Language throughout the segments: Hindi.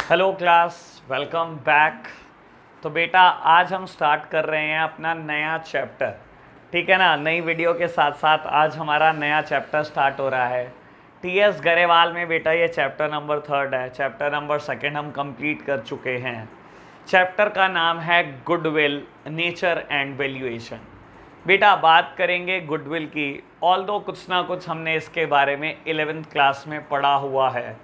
Hello class, welcome back. तो बेटा आज हम स्टार्ट कर रहे हैं अपना नया चैप्टर। ठीक है ना। नई वीडियो के साथ साथ आज हमारा नया चैप्टर स्टार्ट हो रहा है। टीएस गरेवाल में बेटा ये चैप्टर नंबर 3 है। चैप्टर नंबर 2 हम कंप्लीट कर चुके हैं। चैप्टर का नाम है गुडविल, नेचर एंड वैल्यूएशन। बेटा बात करेंगे गुडविल की। ऑल्दो कुछ ना कुछ हमने इसके बारे में 11th क्लास में पढ़ा हुआ है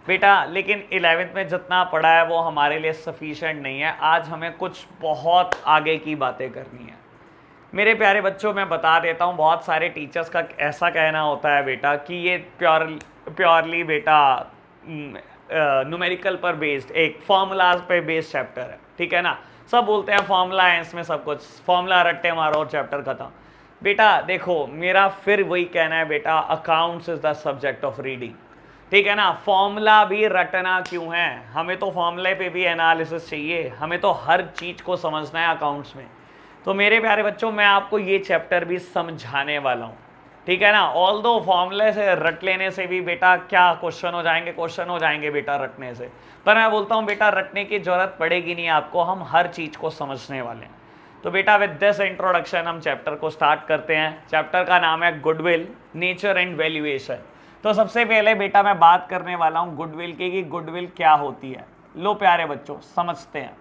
बेटा, लेकिन 11th में जितना पढ़ा है वो हमारे लिए सफिशेंट नहीं है। आज हमें कुछ बहुत आगे की बातें करनी है। मेरे प्यारे बच्चों, मैं बता देता हूँ, बहुत सारे टीचर्स का ऐसा कहना होता है बेटा कि ये प्योरली बेटा न्यूमेरिकल पर बेस्ड, एक फॉर्मूलाज पे बेस्ड चैप्टर है। ठीक है ना। सब बोलते हैं फॉर्मूला है इसमें, सब कुछ फॉर्मूला रट्टे मारो और चैप्टर खत्म। बेटा देखो, मेरा फिर वही कहना है बेटा, accounts is the subject of reading. ठीक है ना। फॉर्मूला भी रटना क्यों है, हमें तो फॉर्मूले पे भी एनालिसिस चाहिए, हमें तो हर चीज को समझना है अकाउंट्स में। तो मेरे प्यारे बच्चों, मैं आपको ये चैप्टर भी समझाने वाला हूँ। ठीक है ना। ऑल दो फॉर्मूले से रट लेने से भी बेटा क्या क्वेश्चन हो जाएंगे बेटा रटने से। पर मैं बोलता हूँ बेटा रटने की जरूरत पड़ेगी नहीं आपको, हम हर चीज को समझने वाले हैं। तो बेटा विद दिस इंट्रोडक्शन हम चैप्टर को स्टार्ट करते हैं। चैप्टर का नाम है गुडविल, नेचर एंड वैल्यूएशन। तो सबसे पहले बेटा मैं बात करने वाला हूं गुडविल की, कि गुडविल क्या होती है। लो प्यारे बच्चों, समझते हैं।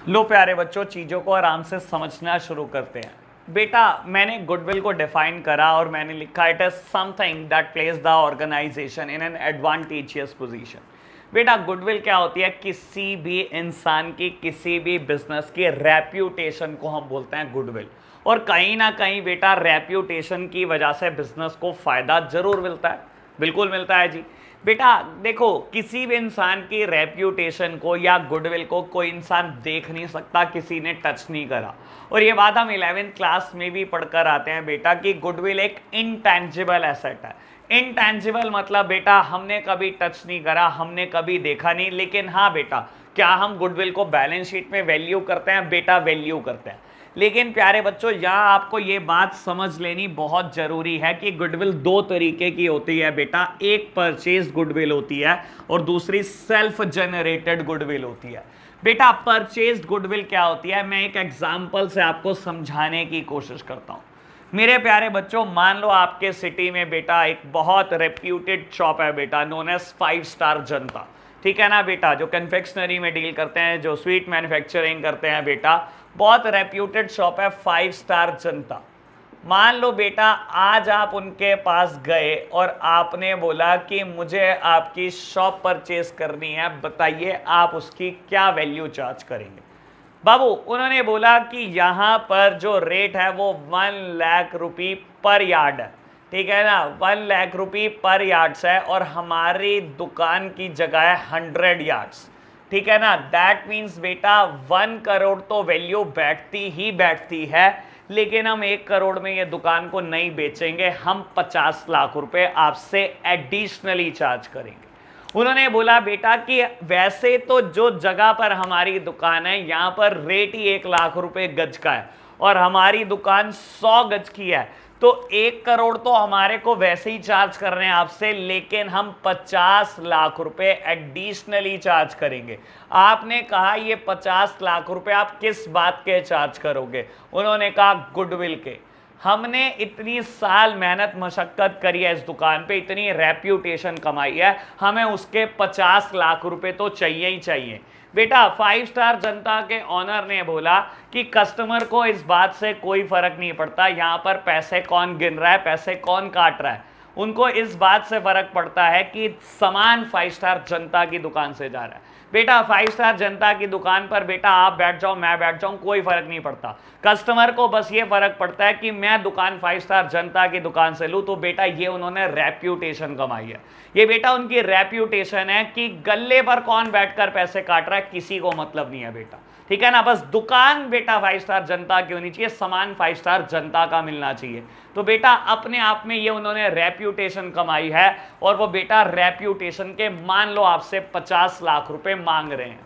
लो प्यारे बच्चों, चीजों को आराम से समझना शुरू करते हैं। बेटा मैंने गुडविल को डिफाइन करा और मैंने लिखा it is something that place the organisation in an advantageous position. बेटा गुडविल क्या होती है, किसी भी इंसान की, किसी भी बिजनेस की रेप्यूटेशन को हम बोलते हैं गुडविल। और कहीं ना कहीं बेटा रेप्यूटेशन की वजह से बिजनेस को फायदा जरूर मिलता है, बिल्कुल मिलता है जी। बेटा देखो, किसी भी इंसान की रेप्यूटेशन को या गुडविल को कोई इंसान देख नहीं सकता, किसी ने टच नहीं करा। और ये बात हम 11th क्लास में भी पढ़कर आते हैं बेटा कि गुडविल एक इंटेंजिबल एसेट है। इंटेंजिबल मतलब बेटा हमने कभी टच नहीं करा, हमने कभी देखा नहीं, लेकिन हाँ बेटा क्या हम गुडविल को बैलेंस शीट में वैल्यू करते हैं? बेटा वैल्यू करते हैं। लेकिन प्यारे बच्चों, यहाँ आपको ये बात समझ लेनी बहुत जरूरी है कि गुडविल दो तरीके की होती है बेटा। एक परचेज गुडविल होती है और दूसरी सेल्फ जनरेटेड गुडविल होती है। बेटा परचेज गुडविल क्या होती है, मैं एक एग्जांपल से आपको समझाने की कोशिश करता हूं। मेरे प्यारे बच्चों, मान लो आपके सिटी में बेटा एक बहुत रेप्यूटेड शॉप है बेटा, नोन एज 5 स्टार जनता। ठीक है ना बेटा, जो कन्फेक्शनरी में डील करते हैं, जो स्वीट मैन्युफैक्चरिंग करते हैं बेटा, बहुत रेप्यूटेड शॉप है 5 स्टार जनता। मान लो बेटा आज आप उनके पास गए और आपने बोला कि मुझे आपकी शॉप परचेज करनी है, बताइए आप उसकी क्या वैल्यू चार्ज करेंगे। बाबू उन्होंने बोला कि यहाँ पर जो रेट है वो 1 लाख रुपये पर यार्ड है, ठीक है ना, 1 लाख रुपये पर यार्ड्स है और हमारी दुकान की जगह है 100 यार्ड्स, ठीक है ना। दैट मीन्स बेटा 1 करोड़ तो वैल्यू बैठती ही बैठती है, लेकिन हम 1 करोड़ में ये दुकान को नहीं बेचेंगे, हम 50 लाख रुपए आपसे एडिशनली चार्ज करेंगे। उन्होंने बोला बेटा कि वैसे तो जो जगह पर हमारी दुकान है यहाँ पर रेट ही 1 लाख रुपए गज का है और हमारी दुकान 100 गज की है, तो 1 करोड़ तो हमारे को वैसे ही चार्ज कर रहे हैं आपसे, लेकिन हम 50 लाख रुपए एडिशनली चार्ज करेंगे। आपने कहा ये 50 लाख रुपए आप किस बात के चार्ज करोगे? उन्होंने कहा गुडविल के। हमने इतनी साल मेहनत मशक्कत करी है इस दुकान पे, इतनी रेप्यूटेशन कमाई है, हमें उसके 50 लाख रुपए तो चाहिए ही चाहिए। बेटा 5 स्टार जनता के ऑनर ने बोला कि कस्टमर को इस बात से कोई फर्क नहीं पड़ता यहाँ पर पैसे कौन गिन रहा है, पैसे कौन काट रहा है, उनको इस बात से फर्क पड़ता है कि सामान 5 स्टार जनता की दुकान से जा रहा है। बेटा 5 स्टार जनता की दुकान पर बेटा आप बैठ जाओ, मैं बैठ जाऊं, कोई फर्क नहीं पड़ता। कस्टमर को बस ये फर्क पड़ता है कि मैं दुकान 5 स्टार जनता की दुकान से लूं। तो बेटा ये उन्होंने रेप्यूटेशन कमाई है, ये बेटा उनकी रेप्यूटेशन है कि गल्ले पर कौन बैठकर पैसे काट रहा है किसी को मतलब नहीं है बेटा, ठीक है ना। बस दुकान बेटा 5 स्टार जनता की होनी चाहिए, सामान 5 स्टार जनता का मिलना चाहिए। तो बेटा अपने आप में ये उन्होंने रेप्यूटेशन कमाई है और वो बेटा रेप्यूटेशन के मान लो आपसे 50 लाख रुपए मांग रहे हैं।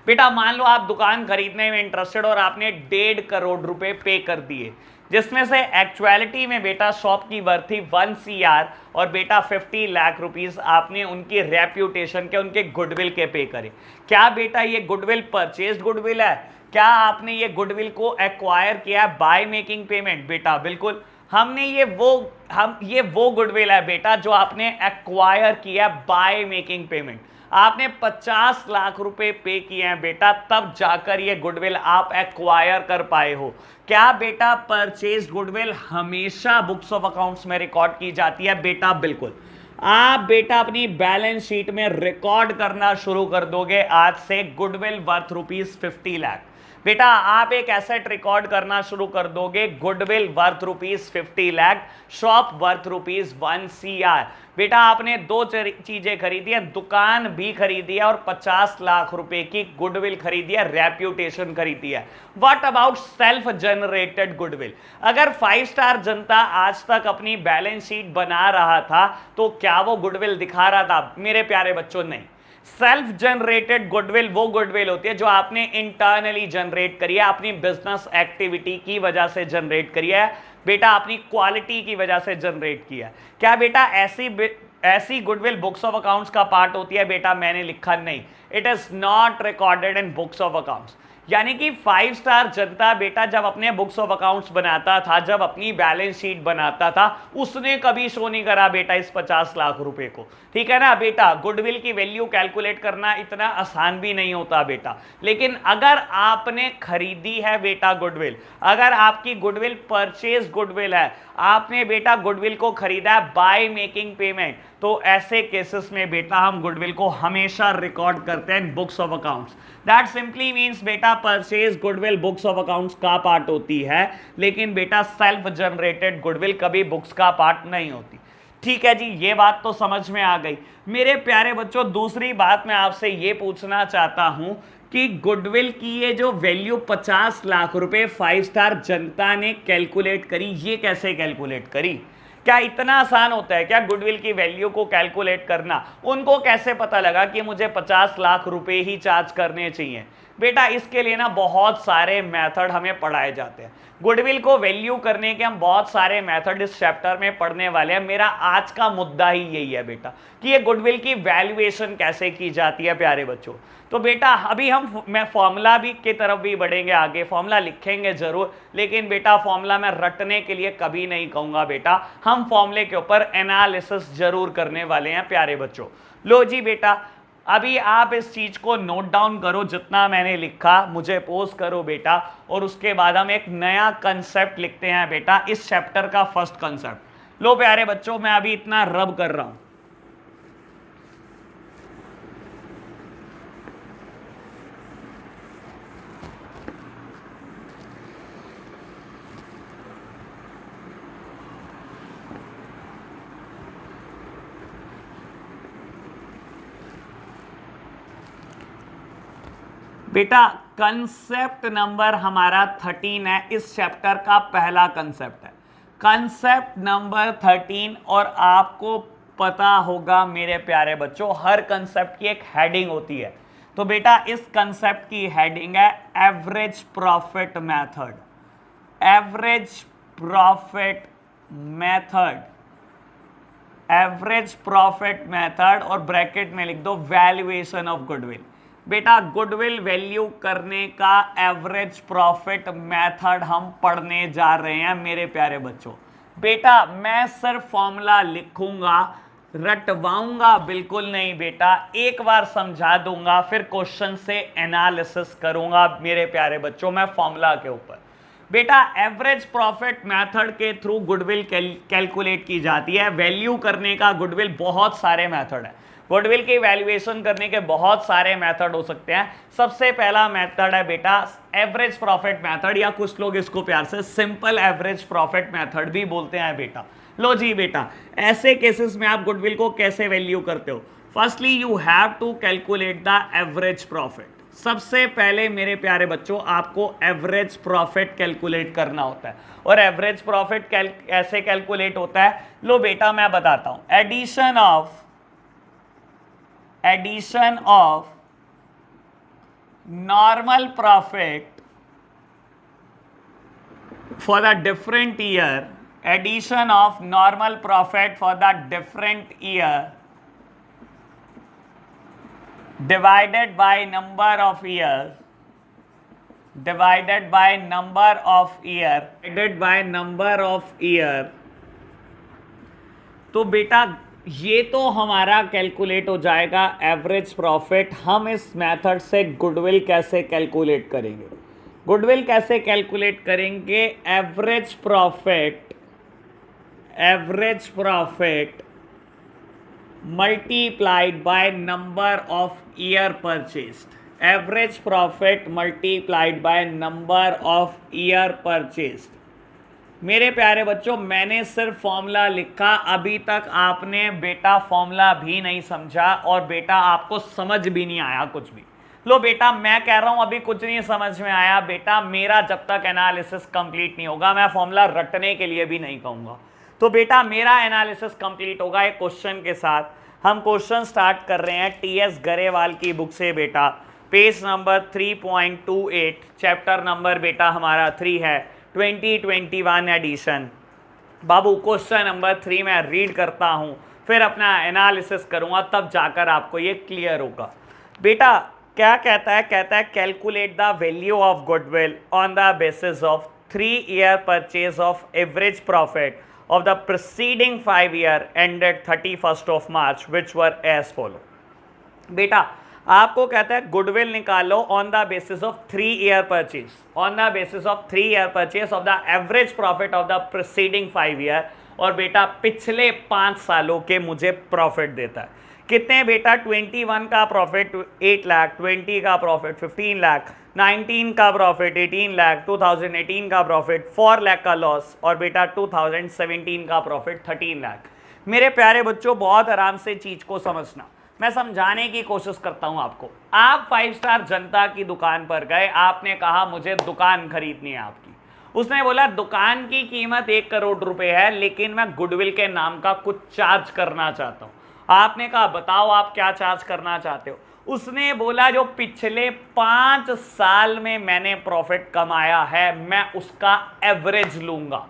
बेटा मान लो आप दुकान खरीदने में इंटरेस्टेड और आपने 1.5 करोड़ रुपए पे कर दिए, जिसमें से एक्चुअलिटी में बेटा शॉप की वर्थ थी 1 CR और बेटा 50 लाख रुपीस आपने उनकी रेप्यूटेशन के, उनके गुडविल के पे करे। क्या बेटा ये गुडविल परचेज गुडविल है? क्या आपने ये गुडविल को एक्वायर किया बाय मेकिंग पेमेंट? बेटा बिल्कुल, हमने ये वो गुडविल है बेटा जो आपने एक्वायर किया बाय मेकिंग पेमेंट। आपने 50 लाख रुपए पे किए हैं बेटा, तब जाकर ये गुडविल आप एक्वायर कर पाए हो। क्या बेटा परचेज गुडविल हमेशा बुक्स ऑफ अकाउंट्स में रिकॉर्ड की जाती है? बेटा बिल्कुल। आप बेटा अपनी बैलेंस शीट में रिकॉर्ड करना शुरू कर दोगे आज से गुडविल वर्थ ₹50 लाख। बेटा आप एक एसेट रिकॉर्ड करना शुरू कर दोगे, goodwill worth ₹50 lakh, shop worth ₹1 CR। बेटा आपने 2 चीजें खरीदी है, दुकान भी खरीदी है और 50 लाख रुपए की गुडविल खरीदी है, रेप्यूटेशन खरीदी है। What about self generated goodwill? अगर 5 स्टार जनता आज तक अपनी बैलेंस शीट बना रहा था तो क्या वो गुडविल दिखा रहा था? मेरे प्यारे बच्चों नहीं। सेल्फ जनरेटेड गुडविल वो गुडविल होती है जो आपने इंटरनली जनरेट करी है, अपनी बिजनेस एक्टिविटी की वजह से जनरेट करी है बेटा, अपनी क्वालिटी की वजह से जनरेट किया। क्या बेटा ऐसी गुडविल बुक्स ऑफ अकाउंट्स का पार्ट होती है? बेटा मैंने लिखा नहीं, it is not recorded in books of accounts. यानी कि 5 स्टार जनता बेटा जब अपने बुक्स ऑफ अकाउंट्स बनाता था, जब अपनी बैलेंस शीट बनाता था, उसने कभी शो नहीं करा बेटा इस 50 लाख रुपए को, ठीक है ना बेटा। गुडविल की वैल्यू कैलकुलेट करना इतना आसान भी नहीं होता बेटा, लेकिन अगर आपने खरीदी है बेटा गुडविल, अगर आपकी गुडविल परचेज गुडविल है, आपने बेटा गुडविल को खरीदा है बाय मेकिंग पेमेंट, तो ऐसे केसेस में बेटा हम गुडविल को हमेशा रिकॉर्ड करते हैं books of accounts. That simply means बेटा purchase goodwill books of accounts का पार्ट होती है, लेकिन बेटा सेल्फ जनरेटेड गुडविल कभी बुक्स का पार्ट नहीं होती। ठीक है जी, ये बात तो समझ में आ गई। मेरे प्यारे बच्चों दूसरी बात मैं आपसे ये पूछना चाहता हूं कि गुडविल की ये जो वैल्यू 50 लाख रुपए 5 स्टार जनता ने कैलकुलेट करी, ये कैसे कैलकुलेट करी? क्या इतना आसान होता है क्या गुडविल की वैल्यू को कैलकुलेट करना? उनको कैसे पता लगा कि मुझे 50 लाख रुपए ही चार्ज करने चाहिए? बेटा इसके लिए ना बहुत सारे मेथड हमें पढ़ाए जाते हैं। गुडविल को वैल्यू करने के हम बहुत सारे मेथड इस चैप्टर में पढ़ने वाले हैं। मेरा आज का मुद्दा ही यही है बेटा कि ये गुडविल की वैल्यूएशन कैसे की जाती है प्यारे बच्चों। तो बेटा अभी मैं फॉर्मूला भी की तरफ भी बढ़ेंगे, आगे फॉर्मूला लिखेंगे जरूर, लेकिन बेटा फॉर्मूला मैं रटने के लिए कभी नहीं कहूंगा बेटा, हम फॉर्मूले के ऊपर एनालिसिस जरूर करने वाले हैं प्यारे बच्चों। लो जी बेटा, अभी आप इस चीज को नोट डाउन करो, जितना मैंने लिखा मुझे पोस्ट करो बेटा, और उसके बाद हम एक नया कंसेप्ट लिखते हैं बेटा, इस चैप्टर का फर्स्ट कंसेप्ट। लो प्यारे बच्चों, मैं अभी इतना रब कर रहा हूं। बेटा कंसेप्ट नंबर हमारा 13 है, इस चैप्टर का पहला कंसेप्ट है, कंसेप्ट नंबर 13। और आपको पता होगा मेरे प्यारे बच्चों, हर कंसेप्ट की एक हेडिंग होती है। तो बेटा इस कंसेप्ट की हेडिंग है average profit method. Average profit method, average profit method, और ब्रैकेट में लिख दो वैल्यूएशन ऑफ गुडविल। बेटा गुडविल वैल्यू करने का एवरेज प्रॉफिट मेथड हम पढ़ने जा रहे हैं मेरे प्यारे बच्चों। बेटा मैं सिर्फ फॉर्मूला लिखूंगा, रटवाऊंगा बिल्कुल नहीं बेटा, एक बार समझा दूंगा, फिर क्वेश्चन से एनालिसिस करूंगा मेरे प्यारे बच्चों मैं फॉर्मूला के ऊपर। बेटा एवरेज प्रॉफिट मेथड के थ्रू गुडविल कैलकुलेट की जाती है। वैल्यू करने का गुडविल बहुत सारे मेथड है, गुडविल की वैल्यूएशन करने के बहुत सारे मेथड हो सकते हैं। सबसे पहला मेथड है बेटा एवरेज प्रॉफिट मेथड, या कुछ लोग इसको प्यार से सिंपल एवरेज प्रॉफिट मेथड भी बोलते हैं बेटा। लो जी बेटा, ऐसे केसेस में आप गुडविल को कैसे वैल्यू करते हो? Firstly you have to calculate the average profit. सबसे पहले मेरे प्यारे बच्चों आपको एवरेज प्रॉफिट कैलकुलेट करना होता है, और एवरेज प्रॉफिट कैसे कैलकुलेट होता है? लो बेटा मैं बताता हूं। Addition of normal profit for the different year, addition of normal profit for the different year divided by number of years, divided by number of year, divided by number of year। तो बेटा ये तो हमारा कैलकुलेट हो जाएगा एवरेज प्रॉफिट। हम इस मेथड से गुडविल कैसे कैलकुलेट करेंगे? गुडविल कैसे कैलकुलेट करेंगे? Average profit multiplied by number of year purchased, average profit multiplied by number of year purchased। मेरे प्यारे बच्चों मैंने सिर्फ फॉर्मूला लिखा, अभी तक आपने बेटा फॉर्मूला भी नहीं समझा, और बेटा आपको समझ भी नहीं आया कुछ भी। लो बेटा मैं कह रहा हूं अभी कुछ नहीं समझ में आया बेटा, मेरा जब तक एनालिसिस कंप्लीट नहीं होगा मैं फॉर्मूला रटने के लिए भी नहीं कहूंगा। तो बेटा मेरा एनालिसिस कंप्लीट होगा एक क्वेश्चन के साथ। हम क्वेश्चन स्टार्ट कर रहे हैं टीएस गरेवाल की बुक से बेटा, पेज नंबर 3.28, चैप्टर नंबर बेटा हमारा 3 है, 2021 एडिशन। बाबू क्वेश्चन नंबर 3 मैं रीड करता हूं, फिर अपना एनालिसिस करूंगा, तब जाकर आपको ये क्लियर होगा। बेटा क्या कहता है? कहता है calculate the value of goodwill on the basis of 3 year purchase of average profit of the preceding 5 year ended 31st of March which were as follow। बेटा आपको कहता है गुडविल निकालो on the basis of 3 year purchase, on the basis of 3 year purchase of the average profit of the preceding 5 year, और बेटा पिछले 5 सालों के मुझे प्रॉफिट देता है। कितने बेटा? 21 का प्रॉफिट 8 लाख, 20 का प्रॉफिट 15 लाख, 19 का प्रॉफिट 18 लाख, 2018 का प्रॉफिट 4 लाख का लॉस, और बेटा 2017 का प्रॉफिट 13 लाख। मेरे प्यारे बच्चों बहुत आराम से चीज को समझना, मैं समझाने की कोशिश करता हूं आपको। आप 5 स्टार जनता की दुकान पर गए, आपने कहा मुझे दुकान खरीदनी है आपकी। उसने बोला दुकान की कीमत 1 करोड़ रुपए है, लेकिन मैं गुडविल के नाम का कुछ चार्ज करना चाहता हूं। आपने कहा बताओ आप क्या चार्ज करना चाहते हो? उसने बोला जो पिछले 5 साल में मैंने प्रॉफिट कमाया है मैं उसका एवरेज लूंगा।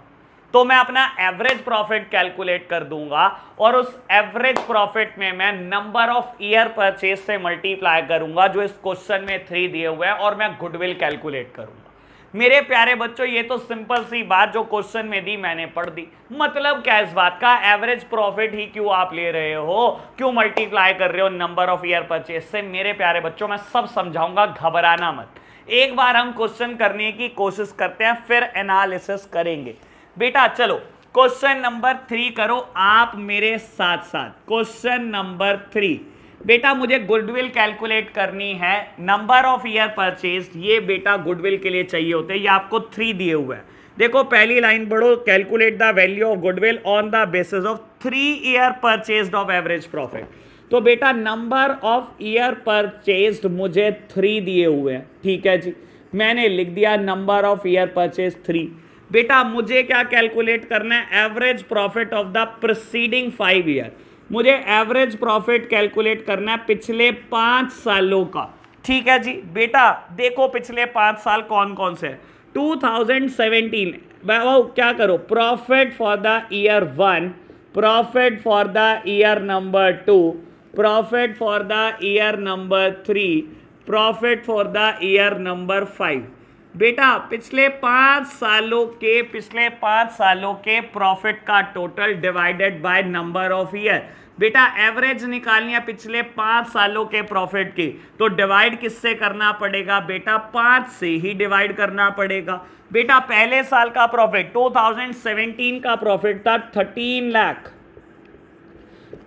तो मैं अपना एवरेज प्रॉफिट कैलकुलेट कर दूंगा, और उस एवरेज प्रॉफिट में मैं नंबर ऑफ ईयर परचेज से मल्टीप्लाई करूंगा जो इस क्वेश्चन में 3 दिए हुए हैं, और मैं गुडविल कैलकुलेट करूंगा। मेरे प्यारे बच्चों ये तो सिंपल सी बात जो क्वेश्चन में दी मैंने पढ़ दी। मतलब क्या इस बात का, एवरेज प्रॉफिट ही क्यों आप ले रहे हो, क्यों मल्टीप्लाई कर रहे हो नंबर ऑफ ईयर परचेज से। मेरे प्यारे बच्चों मैं सब समझाऊंगा, घबराना मत। एक बार हम क्वेश्चन करने की कोशिश करते हैं, फिर एनालिसिस करेंगे। बेटा चलो क्वेश्चन नंबर 3 करो आप मेरे साथ साथ। क्वेश्चन नंबर 3 बेटा मुझे गुडविल कैलकुलेट करनी है, नंबर ऑफ ईयर परचेज, ये बेटा गुडविल के लिए चाहिए होते हैं। ये आपको 3 दिए हुए हैं। देखो पहली लाइन पढ़ो, calculate the value of goodwill on the basis of 3 year purchased of average profit. तो बेटा नंबर ऑफ ईयर परचेज्ड मुझे 3 दिए हुए हैं, ठीक है जी। मैंने लिख दिया नंबर ऑफ ईयर परचेज 3। बेटा मुझे क्या कैलकुलेट करना है, average profit of the preceding 5 year. मुझे एवरेज प्रॉफिट कैलकुलेट करना है पिछले 5 सालों का, ठीक है जी। बेटा देखो पिछले 5 साल कौन कौन से हैं। 2017 क्या करो, profit for the year 1, profit for the year number 2, profit for the year number 3, profit for the year number 5। बेटा पिछले 5 सालों के प्रॉफिट का total divided by number of year. बेटा एवरेज निकालनी है पिछले 5 सालों के प्रॉफिट की, तो डिवाइड किससे करना पड़ेगा बेटा, 5 से ही डिवाइड करना पड़ेगा। बेटा पहले साल का प्रॉफिट 2017 का प्रॉफिट था 13 लाख,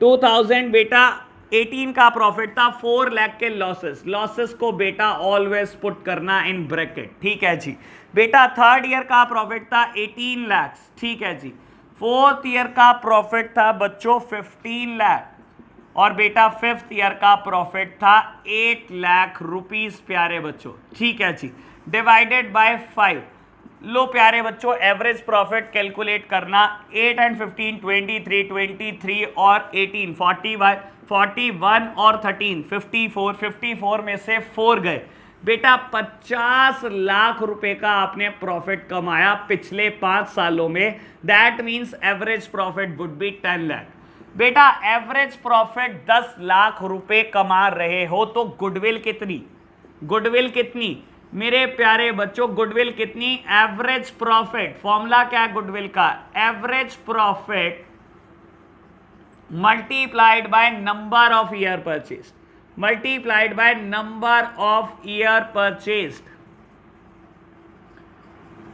2000 बेटा 18 का प्रॉफिट था 4 लाख के लॉसेस को बेटा ऑलवेज पुट करना इन ब्रैकेट, ठीक है जी। बेटा थर्ड ईयर का प्रॉफिट था 18 लाख, ठीक है जी। फोर्थ ईयर का प्रॉफिट था बच्चों 15 लाख, और बेटा फिफ्थ ईयर का प्रॉफिट था 8 लाख रुपीस प्यारे बच्चों, ठीक है जी, डिवाइडेड बाय 5। लो प्यारे बच्चों एवरेज प्रॉफिट कैलकुलेट करना, 8 and 15 23 और 18 41 और 13 54 में से 4 गए। बेटा 50 लाख रुपए का आपने प्रॉफिट कमाया पिछले 5 सालों में। That means average profit would be 10 lakh. बेटा एवरेज प्रॉफिट 10 लाख रुपए कमा रहे हो तो गुडविल कितनी मेरे प्यारे बच्चों, गुडविल कितनी, एवरेज प्रॉफिट, फॉर्मूला क्या है गुडविल का, average profit multiplied by number of year purchase, multiplied by number of year purchase.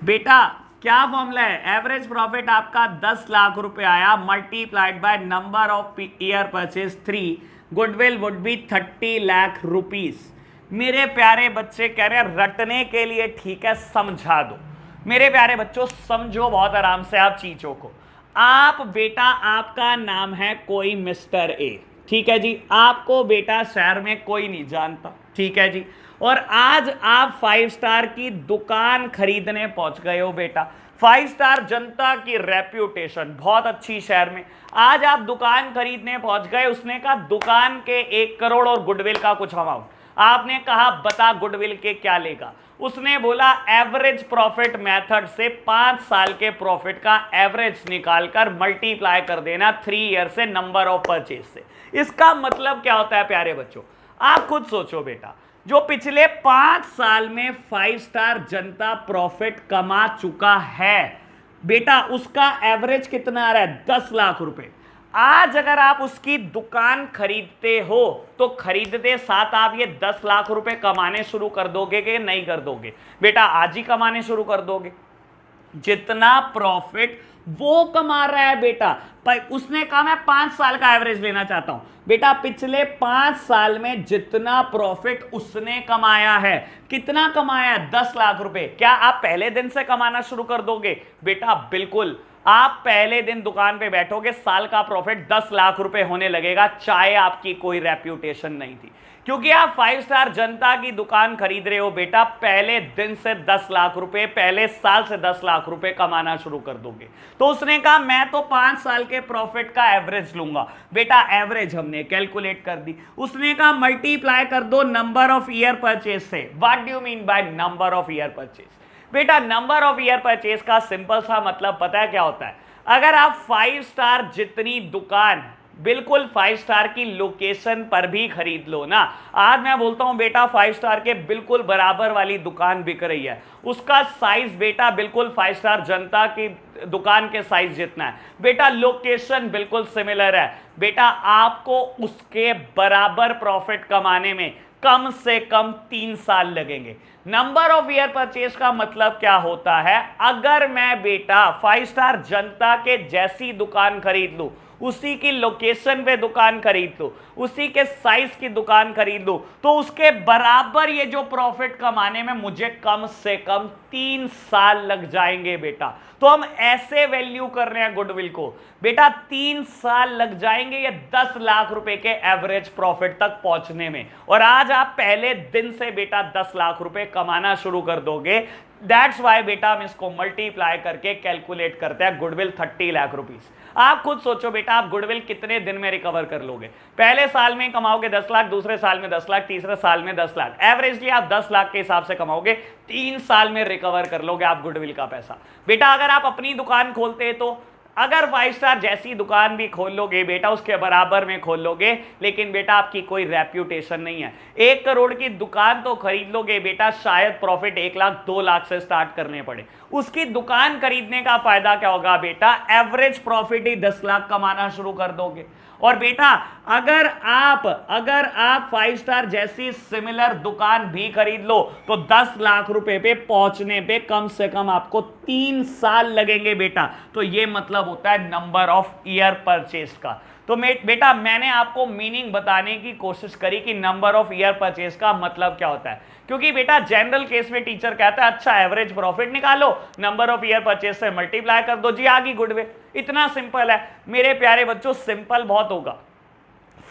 बेटा क्या फॉर्मूला है, एवरेज प्रॉफिट आपका 10 लाख रुपए आया, multiplied by number of year purchase 3, goodwill would be 30 lakh rupees. मेरे प्यारे बच्चे कह रहे हैं रटने के लिए, ठीक है समझा दो। मेरे प्यारे बच्चों समझो बहुत आराम से आप चीजों को। आप बेटा आपका नाम है कोई मिस्टर ए, ठीक है जी, आपको बेटा शहर में कोई नहीं जानता, ठीक है जी, और आज आप 5 स्टार की दुकान खरीदने पहुंच गए हो। बेटा 5 स्टार जनता की रेप्यूटेशन बहुत अच्छी शहर में, आज आप दुकान खरीदने पहुंच गए। उसने कहा दुकान के 1 करोड़ और गुडविल का कुछ अमाउंट। आपने कहा बता गुडविल के क्या लेगा, उसने बोला एवरेज प्रॉफिट मेथड से 5 साल के प्रॉफिट का एवरेज निकालकर मल्टीप्लाई कर देना 3 ईयर से नंबर ऑफ परचेज से। इसका मतलब क्या होता है प्यारे बच्चों, आप खुद सोचो बेटा, जो पिछले 5 साल में 5 स्टार जनता प्रॉफिट कमा चुका है बेटा, उसका एवरेज कितना आ रहा है, 10 लाख रुपए। आज अगर आप उसकी दुकान खरीदते हो तो खरीदते साथ आप ये 10 लाख रुपए कमाने शुरू कर दोगे कि नहीं कर दोगे बेटा, आज ही कमाने शुरू कर दोगे। जितना प्रॉफिट वो कमा रहा है बेटा, पर उसने कहा मैं 5 साल का एवरेज लेना चाहता हूं। बेटा पिछले 5 साल में जितना प्रॉफिट उसने कमाया है, कितना कमाया है, 10 लाख रुपए। क्या आप पहले दिन से कमाना शुरू कर दोगे बेटा, बिल्कुल। आप पहले दिन दुकान पे बैठोगे, साल का प्रॉफिट 10 लाख रुपए होने लगेगा, चाहे आपकी कोई रेप्यूटेशन नहीं थी, क्योंकि आप 5 स्टार जनता की दुकान खरीद रहे हो बेटा। पहले दिन से 10 लाख रुपए, पहले साल से 10 लाख रुपए कमाना शुरू कर दोगे। तो उसने कहा मैं तो 5 साल के प्रॉफिट का एवरेज लूंगा। बेटा एवरेज हमने कैलकुलेट कर दी। उसने कहा मल्टीप्लाई कर दो नंबर ऑफ ईयर परचेज से। What do you mean by number of year purchase? बेटा नंबर ऑफ ईयर परचेज का सिंपल सा मतलब पता है क्या होता है? अगर आप 5 स्टार जितनी दुकान बिल्कुल 5 स्टार की लोकेशन पर भी खरीद लो ना। आज मैं बोलता हूं बेटा 5 स्टार के बिल्कुल बराबर वाली दुकान बिक रही है, उसका साइज बेटा बिल्कुल 5 स्टार जनता की दुकान के साइज जितना है बेटा, लोकेशन बिल्कुल सिमिलर है बेटा, आपको उसके बराबर प्रॉफिट कमाने में कम से कम 3 साल लगेंगे। नंबर ऑफ ईयर परचेज का मतलब क्या होता है, अगर मैं बेटा 5 स्टार जनता के जैसी दुकान खरीद लूं, उसी की लोकेशन पे दुकान खरीद लो, उसी के साइज की दुकान खरीद लो, तो उसके बराबर ये जो प्रॉफिट कमाने में मुझे कम से कम 3 साल लग जाएंगे बेटा। तो हम ऐसे वैल्यू कर रहे हैं गुडविल को बेटा, 3 साल लग जाएंगे ये 10 लाख रुपए के एवरेज प्रॉफिट तक पहुंचने में। और आज आप पहले दिन से बेटा 10 लाख रुपए कमाना शुरू कर दोगे। दैट्स वाई बेटा हम इसको मल्टीप्लाई करके कैलकुलेट करते हैं गुडविल 30 लाख रुपीस। आप खुद सोचो बेटा, आप गुडविल कितने दिन में रिकवर कर लोगे। पहले साल में कमाओगे 10 लाख, दूसरे साल में 10 लाख, तीसरे साल में 10 लाख, एवरेजली आप 10 लाख के हिसाब से कमाओगे, 3 साल में रिकवर कर लोगे आप गुडविल का पैसा बेटा। अगर आप अपनी दुकान खोलते तो अगर 5 स्टार जैसी दुकान भी खोल लोगे बेटा, उसके बराबर में खोल लोगे, लेकिन बेटा आपकी कोई रेप्यूटेशन नहीं है। 1 करोड़ की दुकान तो खरीद लोगे बेटा, शायद प्रॉफिट 1 लाख 2 लाख से स्टार्ट करने पड़े। उसकी दुकान खरीदने का फायदा क्या होगा बेटा, एवरेज प्रॉफिट ही 10 लाख कमाना शुरू कर दोगे। और बेटा अगर आप 5 स्टार जैसी सिमिलर दुकान भी खरीद लो तो 10 लाख रुपए पे पहुंचने पे कम से कम आपको 3 साल लगेंगे बेटा। तो ये मतलब होता है नंबर ऑफ ईयर परचेज का। तो बेटा मैंने आपको मीनिंग बताने की कोशिश करी कि नंबर ऑफ ईयर परचेज का मतलब क्या होता है, क्योंकि बेटा जनरल केस में टीचर कहता है अच्छा एवरेज प्रॉफिट निकालो, नंबर ऑफ ईयर परचेज से मल्टीप्लाई कर दो, जी आ गई गुडविल। इतना सिंपल है मेरे प्यारे बच्चों, सिंपल बहुत होगा,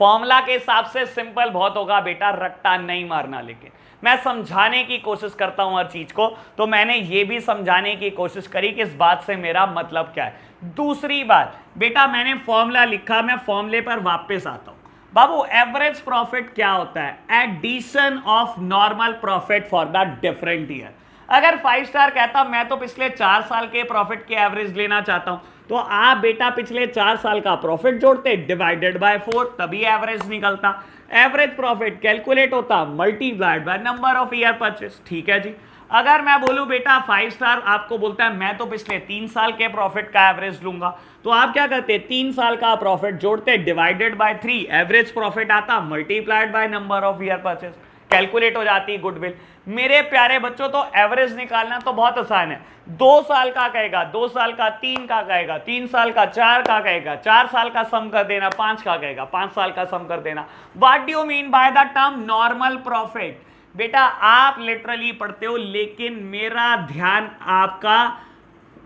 फॉर्मूला के हिसाब से सिंपल बहुत होगा बेटा, रट्टा नहीं मारना। लेकिन मैं समझाने की कोशिश करता हूं हर चीज को, तो मैंने ये भी समझाने की कोशिश करी कि इस बात से मेरा मतलब क्या है। दूसरी बात बेटा, मैंने फॉर्मूला लिखा, मैं फॉर्मूले पर वापस आता हूं। बाबू एवरेज प्रॉफिट क्या होता है, addition of normal profit for the different year. अगर 5 स्टार कहता मैं तो पिछले 4 साल के प्रॉफिट के एवरेज लेना चाहता हूं, तो आप बेटा पिछले 4 साल का प्रॉफिट जोड़ते डिवाइडेड बाय 4, तभी एवरेज निकलता। एवरेज प्रॉफिट कैलकुलेट होता multiplied by number of year purchase. ठीक है जी। अगर मैं बोलूं बेटा 5 स्टार आपको बोलता है मैं तो पिछले 3 साल के प्रॉफिट का एवरेज लूंगा, तो आप क्या करते 3 साल का प्रॉफिट जोड़ते डिवाइडेड बाय 3, एवरेज प्रॉफिट आता multiplied by number of year purchase, calculate हो जाती गुडविल। मेरे प्यारे बच्चों तो एवरेज निकालना तो बहुत आसान है। 2 साल का कहेगा 2 साल का, 3 का कहेगा 3 साल का, 4 का कहेगा 4 साल का सम कर देना, 5 का कहेगा 5 साल का सम कर देना। What do you mean by the term normal profit? बेटा आप लिटरली पढ़ते हो, लेकिन मेरा ध्यान आपका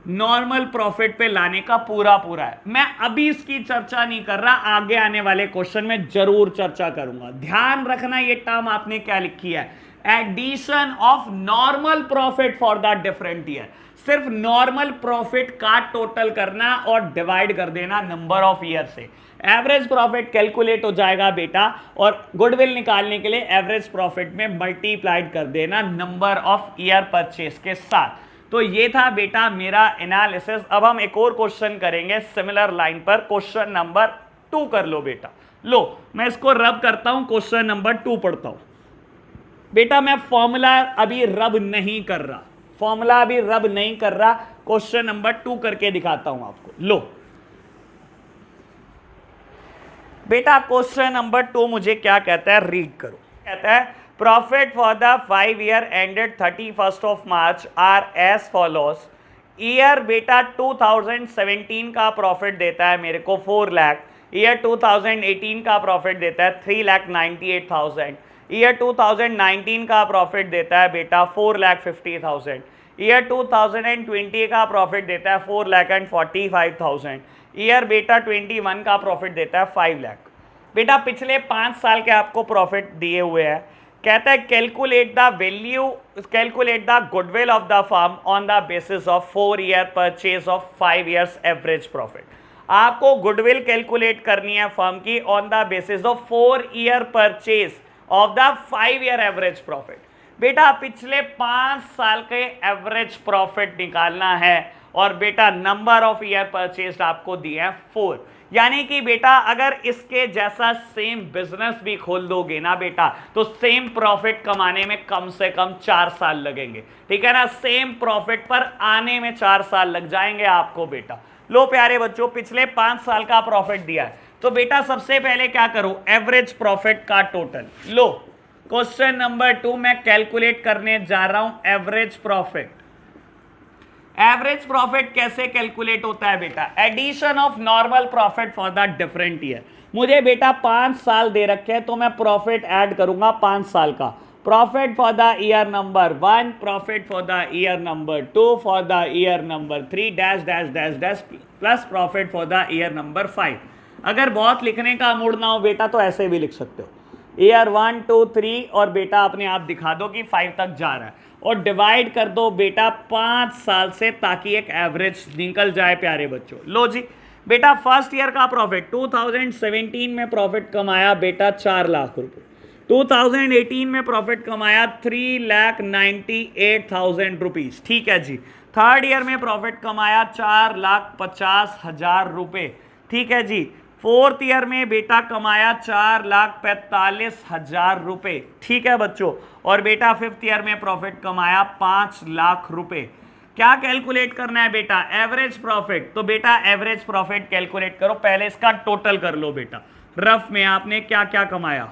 नॉर्मल प्रॉफिट पे लाने का पूरा है। मैं अभी इसकी चर्चा नहीं कर रहा, आगे आने वाले क्वेश्चन में जरूर चर्चा करूंगा। ध्यान रखना ये टर्म आपने क्या लिखी है, addition of normal profit for the different year. सिर्फ नॉर्मल प्रॉफिट का टोटल करना और डिवाइड कर देना नंबर ऑफ ईयर से, एवरेज प्रॉफिट कैलकुलेट हो जाएगा बेटा, और गुडविल निकालने के लिए एवरेज प्रॉफिट में मल्टीप्लाइड कर देना नंबर ऑफ ईयर परचेज के साथ। तो ये था बेटा मेरा एनालिसिस। अब हम एक और क्वेश्चन करेंगे सिमिलर लाइन पर, क्वेश्चन नंबर 2 कर लो बेटा। लो मैं इसको रब करता हूं, क्वेश्चन नंबर 2 पढ़ता हूं बेटा। मैं फॉर्मूला अभी रब नहीं कर रहा, क्वेश्चन नंबर 2 करके दिखाता हूं आपको। लो बेटा क्वेश्चन नंबर 2 मुझे क्या कहता है, रीड करो। कहता है profit for the 5 year ended 31st of March are as follows. Year बेटा 2017 का प्रॉफिट देता है मेरे को 4 लाख, ईयर 2018 का प्रॉफिट देता है 3,98,000, ईयर 2019 का प्रॉफिट देता है बेटा 4,50,000, ईयर 2020 का प्रॉफिट देता है 4,45,000, ईयर बेटा 21 का प्रॉफिट देता है 5 लाख। बेटा पिछले 5 साल के आपको प्रॉफिट दिए हुए हैं। कहता है calculate the goodwill of the firm on the basis of 4 year purchase of 5 years average profit. आपको गुडविल कैलकुलेट करनी है फर्म की on the basis of 4 year purchase of the 5 year average profit. बेटा पिछले 5 साल के एवरेज प्रॉफिट निकालना है, और बेटा नंबर ऑफ ईयर परचेज आपको दिए हैं 4। यानी कि बेटा अगर इसके जैसा सेम बिजनेस भी खोल दोगे ना बेटा, तो सेम प्रॉफिट कमाने में कम से कम 4 साल लगेंगे, ठीक है ना। सेम प्रॉफिट पर आने में 4 साल लग जाएंगे आपको बेटा। लो प्यारे बच्चों, पिछले 5 साल का प्रॉफिट दिया है, तो बेटा सबसे पहले क्या करो, एवरेज प्रॉफिट का टोटल लो। क्वेश्चन नंबर 2 मैं कैलकुलेट करने जा रहा हूं एवरेज प्रॉफिट। एवरेज प्रॉफिट कैसे कैलकुलेट होता है बेटा, addition of normal profit for the different year. मुझे बेटा 5 साल दे रखे हैं, तो मैं प्रॉफिट ऐड करूंगा 5 साल का। Profit for the year number 1, profit for the year number 2, for the year number 3 dash dash dash dash, plus profit for the year number 5। अगर बहुत लिखने का मूड ना हो बेटा तो ऐसे भी लिख सकते हो, ईयर 1 2 3, और बेटा अपने आप दिखा दो कि 5 तक जा रहा है, और डिवाइड कर दो बेटा 5 साल से, ताकि एक एवरेज निकल जाए प्यारे बच्चों। लो जी बेटा, फर्स्ट ईयर का प्रॉफिट 2017 में प्रॉफिट कमाया बेटा 4 लाख रुपए, 2018 में प्रॉफिट कमाया 3,98,000 रुपीज, ठीक है जी। थर्ड ईयर में प्रॉफिट कमाया 4,50,000 रुपए, ठीक है जी। फोर्थ ईयर में बेटा कमाया 4,45,000 रुपए, ठीक है बच्चों। और बेटा फिफ्थ ईयर में प्रॉफिट कमाया 5 लाख रुपए। क्या कैलकुलेट करना है बेटा, एवरेज प्रॉफिट। तो बेटा एवरेज प्रॉफिट कैलकुलेट करो, पहले इसका टोटल कर लो बेटा, रफ में आपने क्या क्या कमाया।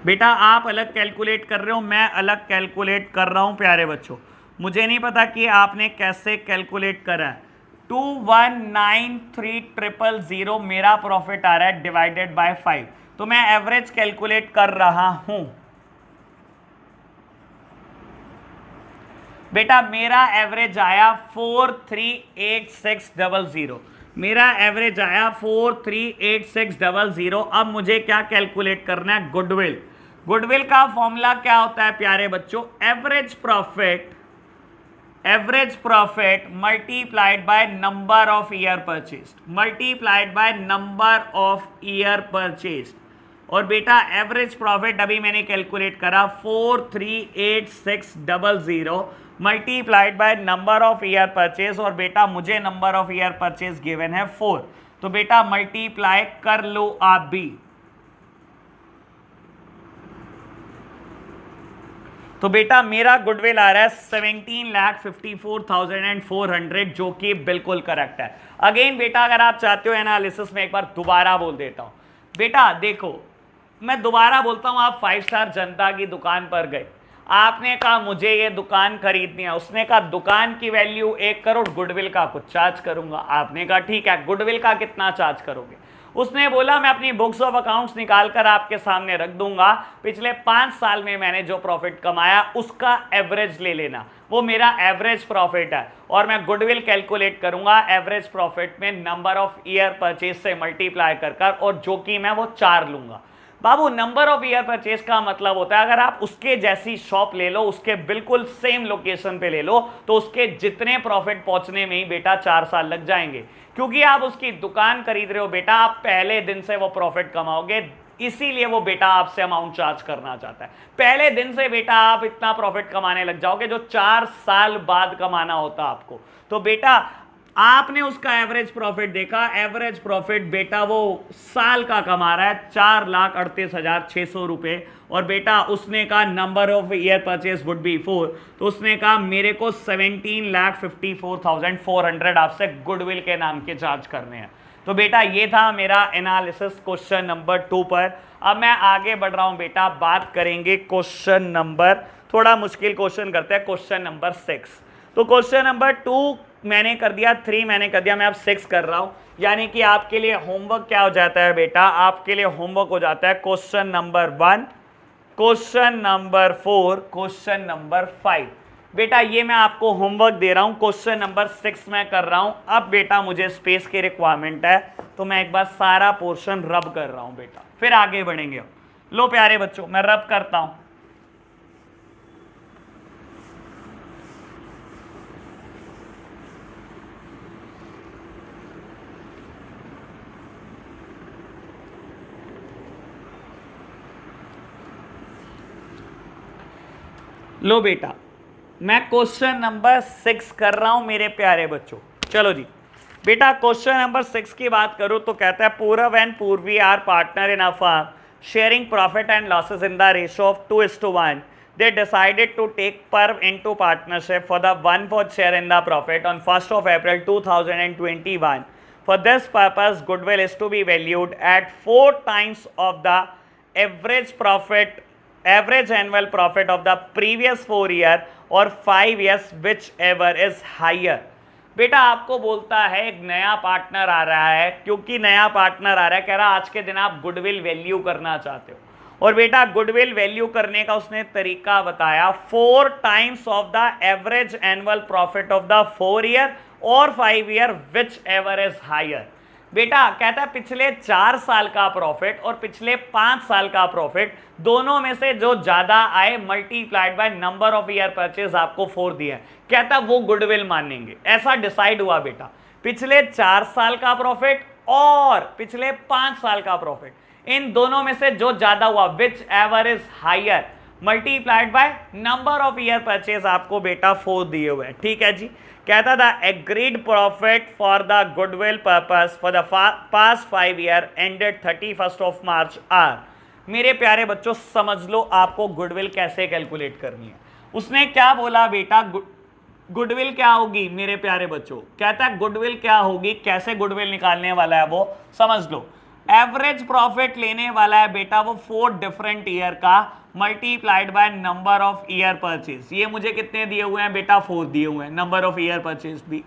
बेटा आप अलग कैलकुलेट कर रहे हो, मैं अलग कैलकुलेट कर रहा हूं प्यारे बच्चों। मुझे नहीं पता कि आपने कैसे कैलकुलेट करा है। 2,19,3,000 मेरा प्रॉफिट आ रहा है डिवाइडेड बाय 5, तो मैं एवरेज कैलकुलेट कर रहा हूं बेटा। मेरा एवरेज आया 4,38,600, मेरा एवरेज आया 4,38,600। अब मुझे क्या कैलकुलेट करना है, गुडविल। गुडविल का फॉर्मूला क्या होता है प्यारे बच्चों, average profit multiplied by number of year purchased, multiplied by number of year purchased. और बेटा एवरेज प्रॉफिट अभी मैंने कैलकुलेट करा 4,38,600 multiplied by number of year purchase, और बेटा मुझे number of year purchase given है 4, तो बेटा मल्टीप्लाई कर लो आप भी। तो बेटा मेरा गुडविल आ रहा है 17,54,400, जो कि बिल्कुल करेक्ट है। अगेन बेटा अगर आप चाहते हो एनालिसिस में एक बार दोबारा बोल देता हूं बेटा। देखो मैं दोबारा बोलता हूं, आप 5 स्टार जनता की दुकान पर गए, आपने कहा मुझे ये दुकान खरीदनी है, उसने कहा दुकान की वैल्यू 1 करोड़, गुडविल का कुछ चार्ज करूंगा। आपने कहा ठीक है, गुडविल का कितना चार्ज करोगे। उसने बोला मैं अपनी बुक्स ऑफ अकाउंट्स निकाल कर आपके सामने रख दूंगा, पिछले 5 साल में मैंने जो प्रॉफिट कमाया उसका एवरेज ले लेना, वो मेरा एवरेज प्रॉफिट है। और मैं गुडविल कैलकुलेट करूंगा एवरेज प्रॉफिट में नंबर ऑफ ईयर परचेज से मल्टीप्लाई कर, और जो कि मैं वो 4 लूंगा। बाबू नंबर ऑफ ईयर परचेज का मतलब होता है अगर आप उसके जैसी शॉप ले लो, उसके बिल्कुल सेम लोकेशन पे ले लो, तो उसके जितने प्रॉफिट पहुंचने में ही बेटा 4 साल लग जाएंगे, क्योंकि आप उसकी दुकान खरीद रहे हो बेटा, आप पहले दिन से वो प्रॉफिट कमाओगे, इसीलिए वो बेटा आपसे अमाउंट चार्ज करना चाहता है। पहले दिन से बेटा आप इतना प्रॉफिट कमाने लग जाओगे जो 4 साल बाद कमाना होता आपको। तो बेटा आपने उसका एवरेज प्रॉफिट देखा, एवरेज प्रॉफिट बेटा वो साल का कमा रहा है 4,38,600 रुपए, और बेटा उसने कहा number of year purchase would be 4, तो उसने कहा मेरे को 17,54,400 आपसे गुडविल के नाम के चार्ज करने हैं। तो बेटा ये था मेरा एनालिसिस क्वेश्चन नंबर 2 पर। अब मैं आगे बढ़ रहा हूं बेटा, बात करेंगे क्वेश्चन नंबर, थोड़ा मुश्किल क्वेश्चन करते हैं, क्वेश्चन नंबर 6। तो क्वेश्चन नंबर 2 मैंने कर दिया, 3 मैंने कर दिया, मैं अब 6 कर रहा हूं। यानी कि आपके लिए होमवर्क क्या हो जाता है बेटा, आपके लिए होमवर्क हो जाता है question number 1, question number 4, question number 5। बेटा ये मैं आपको होमवर्क दे रहा हूं, क्वेश्चन नंबर 6 मैं कर रहा हूं। अब बेटा मुझे स्पेस की रिक्वायरमेंट है, तो मैं एक बार सारा पोर्शन रब कर रहा हूं बेटा, फिर आगे बढ़ेंगे। लो प्यारे बच्चों मैं रब करता हूं। लो बेटा, मैं क्वेश्चन नंबर 6 कर रहा हूं मेरे प्यारे बच्चों। चलो जी बेटा, क्वेश्चन नंबर 6 की बात करूं तो कहता है Purav and Purvi are partner in a firm sharing profit and losses in the ratio of 2:1. They decided to take Perv into partnership for the 1/4 share in the profit on 1st of April 2021. For this purpose, goodwill is to be valued at 4 times of the average annual profit of the previous 4 year or 5 years, whichever is higher. बेटा आपको बोलता है एक नया पार्टनर आ रहा है, क्योंकि नया पार्टनर आ रहा है, कह रहा आज के दिन आप गुडविल वैल्यू करना चाहते हो, और बेटा गुडविल वैल्यू करने का उसने तरीका बताया 4 times of the average annual profit of the 4 year और 5 year whichever is higher. बेटा कहता है पिछले 4 साल का प्रॉफिट और पिछले 5 साल का प्रॉफिट दोनों में से जो ज्यादा आए multiplied by number of year purchase आपको 4 दिया है, कहता वो गुडविल मानेंगे। ऐसा डिसाइड हुआ बेटा, पिछले 4 साल का प्रॉफिट और पिछले 5 साल का प्रॉफिट, इन दोनों में से जो ज्यादा हुआ whichever is higher multiplied by number of year purchase आपको बेटा 4 दिए हुए हैं। ठीक है जी। कहता the agreed profit for the goodwill purpose for the past 5 year ended 31st of March are. मेरे प्यारे बच्चों समझ लो आपको गुडविल कैसे कैलकुलेट करनी है। उसने क्या बोला बेटा, गुडविल क्या होगी मेरे प्यारे बच्चों, कहता है गुडविल क्या होगी, कैसे गुडविल निकालने वाला है वो समझ लो। एवरेज प्रॉफिट लेने वाला है बेटा वो 4 डिफरेंट ईयर का multiplied by number of year purchase. ये मुझे कितने दिए हुए हैं बेटा 4 दिए हुए हैं, नंबर ऑफ ईयर परचेज भी,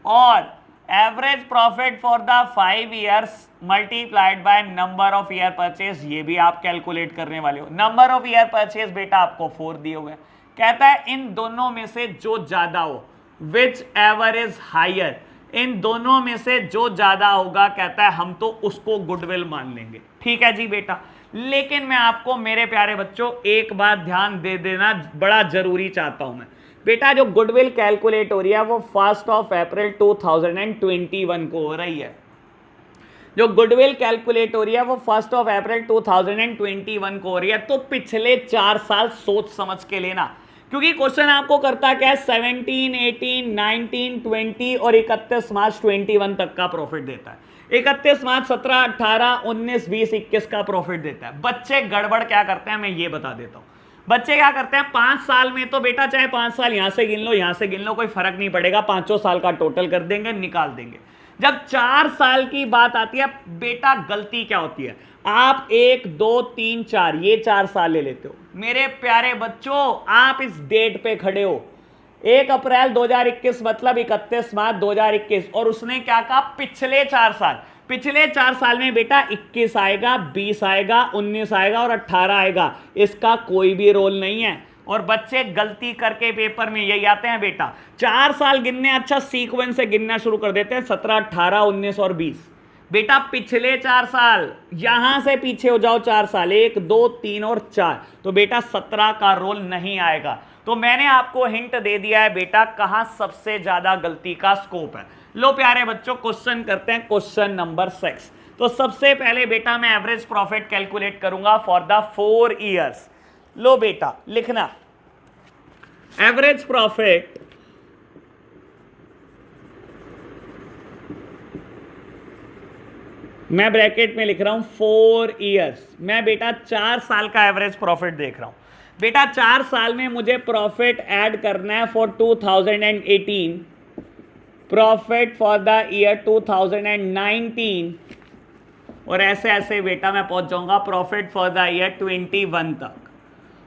और average profit for the 5 years multiplied by number of year purchase, ये भी आप कैलकुलेट करने वाले हो। नंबर ऑफ ईयर परचेज बेटा आपको 4 दिए हुए हैं। कहता है इन दोनों में से जो ज्यादा हो विच एवर इज हायर, इन दोनों में से जो ज्यादा होगा कहता है हम तो उसको गुडविल मान लेंगे। ठीक है जी बेटा, लेकिन मैं आपको मेरे प्यारे बच्चों एक बात ध्यान दे देना बड़ा जरूरी चाहता हूं मैं। बेटा जो गुडविल कैलकुलेट हो रही है वो 1st of April 2021 को हो रही है। जो गुडविल कैलकुलेट हो रही है वो 1st of April 2021 को हो रही है। तो पिछले 4 साल सोच समझ के लेना, क्योंकि क्वेश्चन आपको करता क्या है 17, 18, 19, 20 और 31 मार्च 21 तक का प्रॉफिट देता है। 31 मार्च 17, 18, 19, 20, 21 का प्रॉफिट देता है। बच्चे गड़बड़ क्या करते हैं मैं ये बता देता हूं। बच्चे क्या करते हैं 5 साल में, तो बेटा चाहे 5 साल यहां से गिन लो यहां से गिन लो कोई फर्क नहीं पड़ेगा, 5 साल का टोटल कर देंगे निकाल देंगे। जब 4 साल की बात आती है बेटा गलती क्या होती है, आप 1, 2, 3, 4 ये 4 साल ले लेते हो। मेरे प्यारे बच्चों आप इस डेट पे खड़े हो 1 अप्रैल 2021 मतलब 31 मार्च 2021, और उसने क्या कहा पिछले 4 साल, पिछले 4 साल में बेटा 21 आएगा, 20 आएगा, 19 आएगा और 18 आएगा, इसका कोई भी रोल नहीं है। और बच्चे गलती करके पेपर में यही आते हैं बेटा 4 साल गिनने, अच्छा सीक्वेंस से गिनना शुरू कर देते हैं 17, 18, 19 और 20। बेटा पिछले 4 साल, यहां से पीछे हो जाओ 4 साल, 1, 2, 3 और 4, तो बेटा 17 का रोल नहीं आएगा। तो मैंने आपको हिंट दे दिया है बेटा कहां सबसे ज्यादा गलती का स्कोप है। लो प्यारे बच्चों क्वेश्चन करते हैं, क्वेश्चन नंबर 6। तो सबसे पहले बेटा मैं एवरेज प्रॉफिट कैलकुलेट करूंगा फॉर द 4 ईयर्स। लो बेटा लिखना एवरेज प्रॉफिट मैं ब्रैकेट में लिख रहा हूं 4 ईयर्स। मैं बेटा 4 साल का एवरेज प्रॉफिट देख रहा हूं। बेटा 4 साल में मुझे प्रॉफिट ऐड करना है for 2018, profit for the year 2019, और ऐसे ऐसे बेटा मैं पहुंच जाऊंगा प्रॉफिट फॉर द ईयर 21 तक।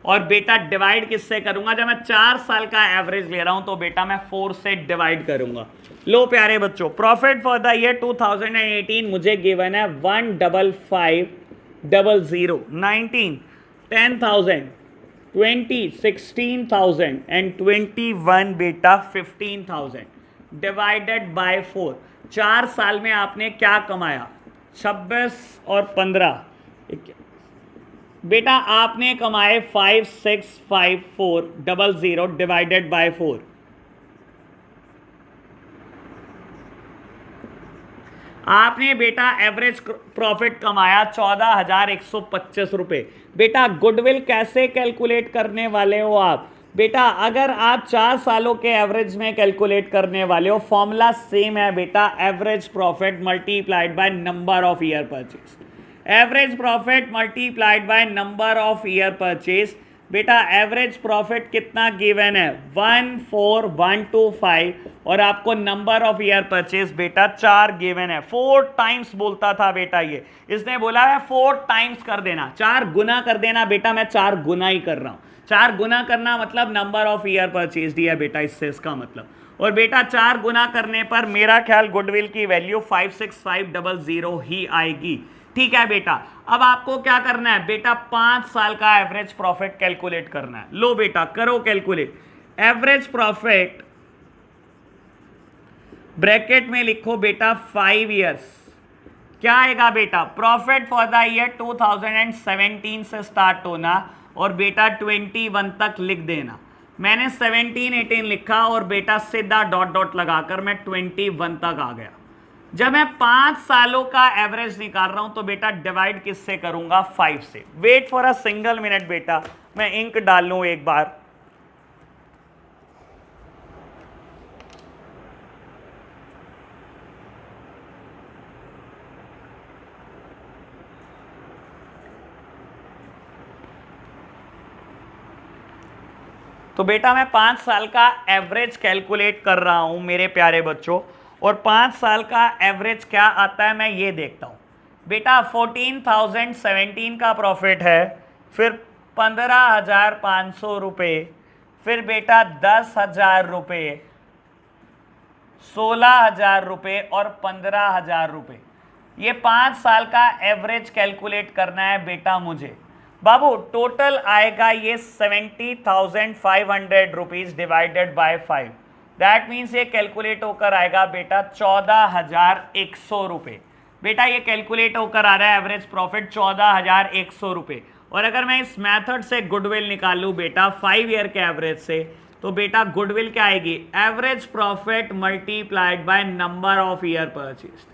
और बेटा डिवाइड किससे करूंगा, जब मैं 4 साल का एवरेज ले रहा हूं तो बेटा मैं 4 से डिवाइड करूंगा। लो प्यारे बच्चों प्रॉफिट फॉर द ईयर 2018 मुझे गिवन है 15500, 19, 10,000, 20, 16,000 एंड 21 बेटा 15,000 डिवाइडेड बाय 4। 4 साल में आपने क्या कमाया 26 और 15 बेटा आपने कमाए 565400 डिवाइडेड बाय 4। आपने बेटा एवरेज प्रॉफिट कमाया 14,125 रुपए। बेटा गुडविल कैसे कैलकुलेट करने वाले हो आप? बेटा अगर आप 4 सालों के एवरेज में कैलकुलेट करने वाले हो, फॉर्मूला सेम है बेटा, average profit multiplied by number of year purchase. Average profit multiplied by number of year purchase. बेटा एवरेज प्रॉफिट कितना गिवन है? 14125 और आपको नंबर ऑफ ईयर परचेज बेटा 4 गिवन है। 4 टाइम्स बोलता था बेटा, ये इसने बोला है 4 टाइम्स कर देना, 4 गुना कर देना। बेटा मैं 4 गुना ही कर रहा हूं। 4 गुना करना मतलब नंबर ऑफ ईयर परचेज दिया बेटा, इससे इसका मतलब। और बेटा 4 गुना करने पर मेरा ख्याल गुडविल की वैल्यू 56500 ही आएगी। ठीक है बेटा, अब आपको क्या करना है बेटा? 5 साल का एवरेज प्रॉफिट कैलकुलेट करना है। लो बेटा करो कैलकुलेट। एवरेज प्रॉफिट ब्रैकेट में लिखो बेटा 5 इयर्स। क्या आएगा बेटा? प्रॉफिट फॉर द ईयर 2017 से स्टार्ट होना और बेटा 21 तक लिख देना। मैंने 17 18 लिखा और बेटा सीधा डॉट डॉट लगाकर मैं 21 तक आ गया। जब मैं 5 सालों का एवरेज निकाल रहा हूं तो बेटा डिवाइड किससे करूंगा? 5 से। Wait for a single minute बेटा, मैं इंक डाल लूं एक बार। तो बेटा मैं 5 साल का एवरेज कैलकुलेट कर रहा हूं मेरे प्यारे बच्चों, और 5 साल का एवरेज क्या आता है मैं ये देखता हूं। बेटा 14,017 का प्रॉफिट है, फिर 15,500 रुपये, फिर बेटा 10,000 रुपये, 16,000 रुपये और 15,000 रुपये। ये 5 साल का एवरेज कैलकुलेट करना है बेटा मुझे। बाबू टोटल आएगा ये 70,500 rupees divided by 5। That means ये कैलकुलेट होकर आएगा बेटा 14,100 रुपये। बेटा ये कैलकुलेट होकर आ रहा है एवरेज प्रॉफिट 14,100 रुपये। और अगर मैं इस मेथड से गुडविल निकाल लूँ बेटा 5 ईयर के एवरेज से, तो बेटा गुडविल क्या आएगी? Average profit multiplied by number of year purchase.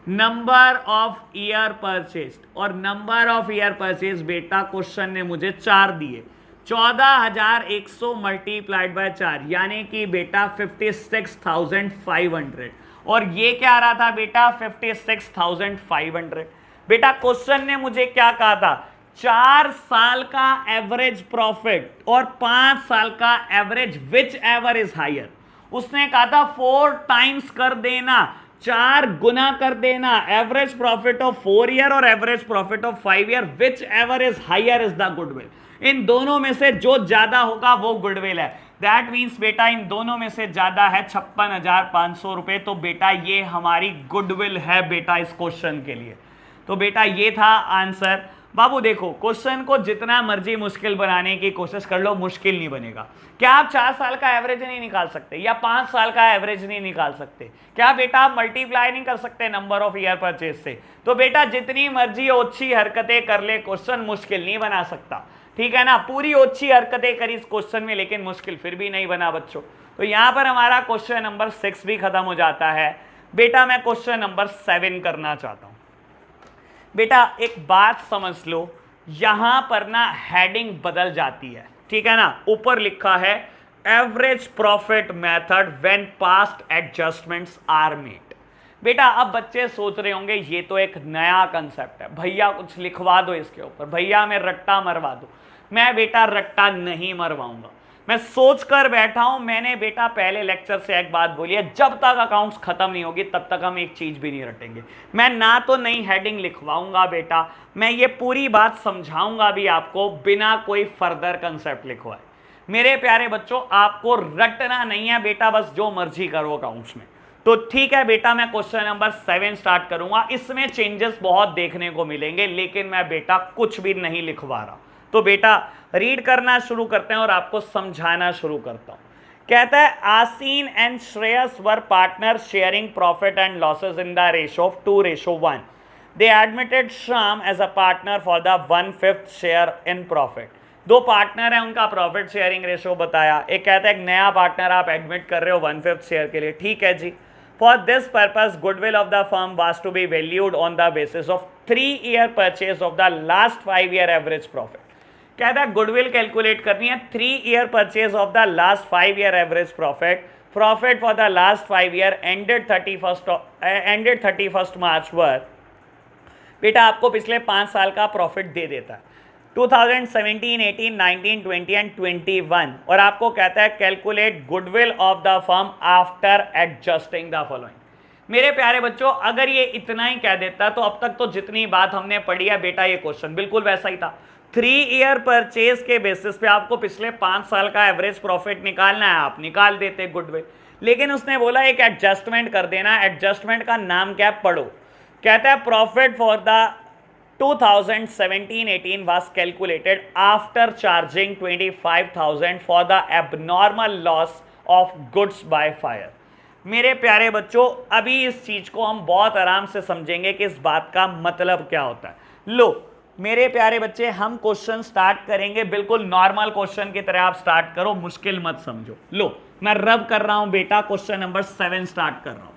Number of year purchase, और नंबर ऑफ ईयर परचेज बेटा क्वेश्चन ने मुझे 4 दिए। 14,100 मल्टीप्लाइड बाय 4 यानी कि बेटा 56,500। और ये क्या आ रहा था बेटा? 56,500। बेटा क्वेश्चन ने मुझे क्या कहा था? 4 साल का एवरेज प्रॉफिट और 5 साल का average whichever is higher. उसने कहा था 4 टाइम्स कर देना, 4 गुना कर देना एवरेज प्रॉफिट ऑफ 4 ईयर और average profit of 5 year, whichever is higher is the goodwill. इन दोनों में से जो ज्यादा होगा वो गुडविल है। दैट मीन्स बेटा इन दोनों में से ज्यादा है 56,500 रुपए। तो बेटा ये हमारी गुडविल है बेटा इस क्वेश्चन के लिए। तो बेटा ये था आंसर। बाबू देखो क्वेश्चन को जितना मर्जी मुश्किल बनाने की कोशिश कर लो, मुश्किल नहीं बनेगा। क्या आप 4 साल का एवरेज नहीं निकाल सकते या 5 साल का एवरेज नहीं निकाल सकते? क्या बेटा आप मल्टीप्लाई नहीं कर सकते नंबर ऑफ ईयर परचेज से? तो बेटा जितनी मर्जी ओछी हरकतें कर ले, क्वेश्चन मुश्किल नहीं बना सकता। ठीक है ना? पूरी ओछी हरकतें करी इस क्वेश्चन में, लेकिन मुश्किल फिर भी नहीं बना बच्चों। तो यहां पर हमारा क्वेश्चन नंबर 6 भी खत्म हो जाता है। बेटा मैं क्वेश्चन नंबर 7 करना चाहता हूं। बेटा एक बात समझ लो, यहां पर ना हेडिंग बदल जाती है। ठीक है ना? ऊपर लिखा है average profit method when past adjustments are made. बेटा अब बच्चे सोच रहे होंगे ये तो एक नया कंसेप्ट है, भैया कुछ लिखवा दो इसके ऊपर, भैया मैं रट्टा मरवा दो। मैं बेटा रट्टा नहीं मरवाऊंगा, मैं सोच कर बैठा हूं। मैंने बेटा पहले लेक्चर से एक बात बोली है, जब तक अकाउंट्स खत्म नहीं होगी तब तक हम एक चीज भी नहीं रटेंगे। मैं ना तो नई हेडिंग लिखवाऊंगा बेटा, मैं ये पूरी बात समझाऊंगा भी आपको बिना कोई फर्दर कंसेप्ट लिखवाए। मेरे प्यारे बच्चों आपको रटना नहीं है बेटा, बस जो मर्जी करो अकाउंट्स में। तो ठीक है बेटा मैं क्वेश्चन नंबर 7 स्टार्ट करूंगा। इसमें चेंजेस बहुत देखने को मिलेंगे, लेकिन मैं बेटा कुछ भी नहीं लिखवा रहा। तो बेटा रीड करना शुरू करते हैं और आपको समझाना शुरू करता हूं। कहता है Aseen and Shreyas were partner sharing profit and losses in the ratio of 2:1। They admitted Shyam as a partner for the 1/5 share in profit. 2 partner है, उनका प्रॉफिट शेयरिंग रेशो बताया। एक कहता है एक नया पार्टनर आप एडमिट कर रहे हो 1/5 शेयर के लिए। ठीक है जी। For this purpose, goodwill of the firm was to be valued on the basis of 3-year purchase of the last 5-year average profit. कहता है गुडविल कैलकुलेट करनी है 3-year purchase of the last 5-year average profit. Profit for the last 5 year ended 31st March पर बेटा आपको पिछले 5 साल का प्रॉफिट दे देता है 2017, 18, 19, 20 एंड 21 और आपको कहता है calculate goodwill of the firm after adjusting the following. मेरे प्यारे बच्चों, अगर ये इतना ही कह देता तो अब तक तो जितनी बात हमने पढ़ी है बेटा ये क्वेश्चन बिल्कुल वैसा ही था। 3-year परचेज के बेसिस पे आपको पिछले 5 साल का एवरेज प्रॉफिट निकालना है, आप निकाल देते गुडविल। लेकिन उसने बोला एक एडजस्टमेंट कर देना। एडजस्टमेंट का नाम क्या है पढ़ो। कहता है profit for the 2017-18 was calculated after charging 25,000 for the abnormal loss of goods by fire। मेरे प्यारे बच्चों, अभी इस चीज को हम बहुत आराम से समझेंगे कि इस बात का मतलब क्या होता है। लो मेरे प्यारे बच्चे, हम क्वेश्चन स्टार्ट करेंगे बिल्कुल नॉर्मल क्वेश्चन की तरह। आप स्टार्ट करो, मुश्किल मत समझो। लो मैं रब कर रहा हूं बेटा, क्वेश्चन नंबर 7 स्टार्ट कर रहा हूं।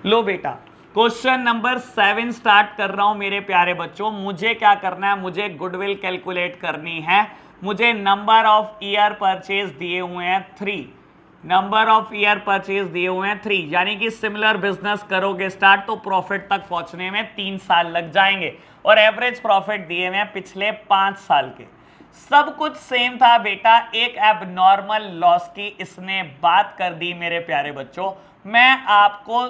लो बेटा क्वेश्चन नंबर 7 स्टार्ट कर रहा हूं मेरे प्यारे बच्चों। मुझे क्या करना है, मुझे गुडविल कैलकुलेट करनी है। मुझे नंबर ऑफ ईयर परचेज दिए हुए हैं 3, नंबर ऑफ ईयर परचेज दिए हुए हैं 3, यानी कि सिमिलर बिजनेस करोगे स्टार्ट तो प्रॉफिट तक पहुंचने में 3 साल लग जाएंगे और एवरेज प्रॉफिट दिए हुए हैं पिछले 5 साल के। सब कुछ सेम था बेटा, एक एबनॉर्मल लॉस की इसने बात कर दी मेरे प्यारे बच्चों। मैं आपको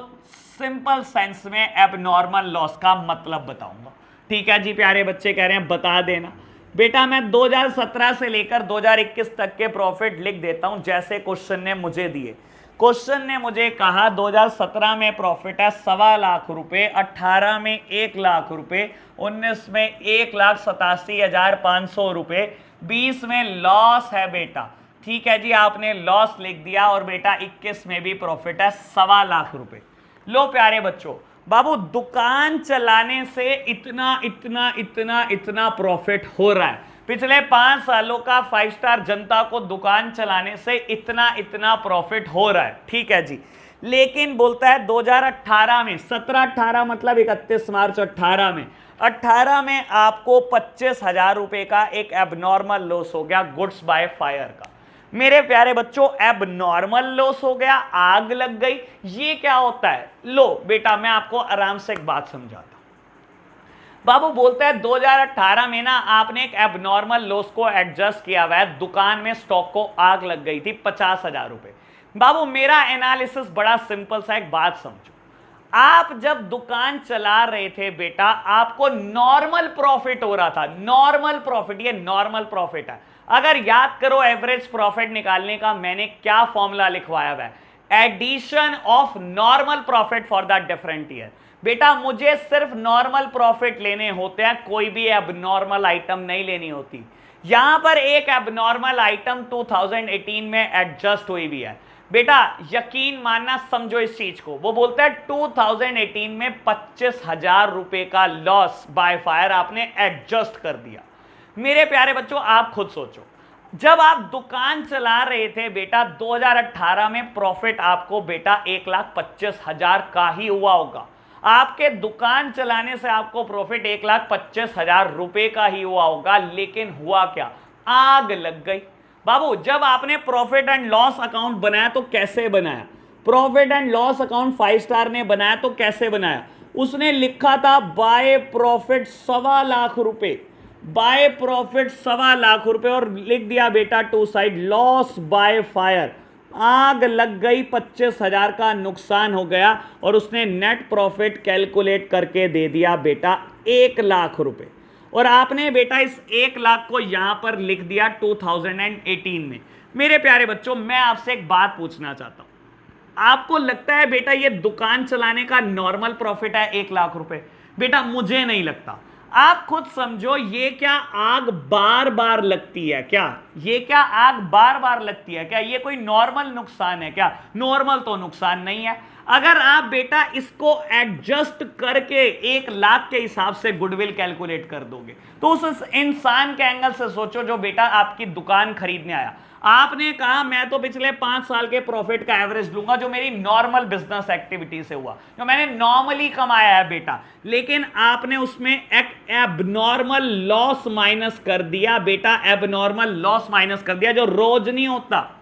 सिंपल सेंस में एबनॉर्मल लॉस का मतलब बताऊंगा। ठीक है जी प्यारे बच्चे, कह रहे हैं बता देना। बेटा मैं 2017 से लेकर 2021 तक के प्रॉफिट लिख देता हूं जैसे क्वेश्चन ने मुझे दिए। क्वेश्चन ने मुझे कहा 2017 में प्रॉफिट है 1.25 लाख रुपए, 18 में 1 लाख रुपए, 19 में 1,87,500 रुपए, 20 में लॉस है बेटा। ठीक है जी, आपने लॉस लिख दिया और बेटा 21 में भी प्रॉफिट है 1.25 लाख रुपए। लो प्यारे बच्चों, बाबू दुकान चलाने से इतना इतना इतना इतना प्रॉफिट हो रहा है। पिछले 5 सालों का 5 स्टार जनता को दुकान चलाने से इतना इतना प्रॉफिट हो रहा है। ठीक है जी, लेकिन बोलता है 2018 में 17-18 मतलब 31 मार्च 18 में आपको 25,000 रुपए का एक एबनॉर्मल लॉस हो गया गुड्स बाय फायर का। मेरे प्यारे बच्चों एबनॉर्मल लॉस हो गया, आग लग गई, ये क्या होता है? लो बेटा मैं आपको आराम से एक बात समझाता हूं। बाबू बोलता है 2018 में ना आपने एक एबनॉर्मल लॉस को एडजस्ट किया हुआ है, दुकान में स्टॉक को आग लग गई थी 50,000 रुपए। बाबू मेरा एनालिसिस बड़ा सिंपल सा, एक बात समझो। आप जब दुकान चला रहे थे बेटा आपको नॉर्मल प्रॉफिट हो रहा था, नॉर्मल प्रॉफिट, ये नॉर्मल प्रॉफिट है। अगर याद करो एवरेज प्रॉफिट निकालने का मैंने क्या फॉर्मूला लिखवाया हुआ है, addition of normal profit for the different year. बेटा मुझे सिर्फ नॉर्मल प्रॉफिट लेने होते हैं, कोई भी एबनॉर्मल आइटम नहीं लेनी होती। यहां पर एक एबनॉर्मल आइटम 2018 में एडजस्ट हुई भी है। बेटा यकीन मानना, समझो इस चीज को। वो बोलता है 2018 में 25,000 रुपए का लॉस बाय फायर आपने एडजस्ट कर दिया। मेरे प्यारे बच्चों आप खुद सोचो, जब आप दुकान चला रहे थे बेटा 2018 में प्रॉफिट आपको बेटा 1,25,000 का ही हुआ होगा। आपके दुकान चलाने से आपको प्रॉफिट 1,25,000 रुपए का ही हुआ होगा, लेकिन हुआ क्या? आग लग गई। बाबू जब आपने प्रॉफिट एंड लॉस अकाउंट बनाया तो कैसे बनाया? Profit and loss account 5 star ने बनाया तो कैसे बनाया? उसने लिखा था बाय प्रॉफिट 1.25 लाख रुपए, बाय प्रॉफिट 1.25 लाख रुपए और लिख दिया बेटा to side loss by fire. आग लग गई, 25,000 का नुकसान हो गया और उसने नेट प्रॉफिट कैलकुलेट करके दे दिया बेटा 1 लाख रुपए। और आपने बेटा इस 1 लाख को यहां पर लिख दिया 2018 में। मेरे प्यारे बच्चों मैं आपसे एक बात पूछना चाहता हूं, आपको लगता है बेटा ये दुकान चलाने का नॉर्मल प्रॉफिट है 1 लाख रुपए? बेटा मुझे नहीं लगता। आप खुद समझो, ये क्या आग बार बार लगती है क्या? ये क्या आग बार बार लगती है क्या? ये कोई नॉर्मल नुकसान है क्या? नॉर्मल तो नुकसान नहीं है। अगर आप बेटा इसको एडजस्ट करके 1 लाख के हिसाब से गुडविल कैलकुलेट कर दोगे, तो उस इंसान के एंगल से सोचो जो बेटा आपकी दुकान खरीदने आया। आपने कहा मैं तो पिछले 5 साल के प्रॉफिट का एवरेज लूंगा जो मेरी नॉर्मल बिजनेस एक्टिविटी से हुआ, जो मैंने नॉर्मली कमाया है बेटा, लेकिन आपने उसमें एक एबनॉर्मल लॉस माइनस कर दिया बेटा, एबनॉर्मल लॉस माइनस कर दिया जो रोज नहीं होता।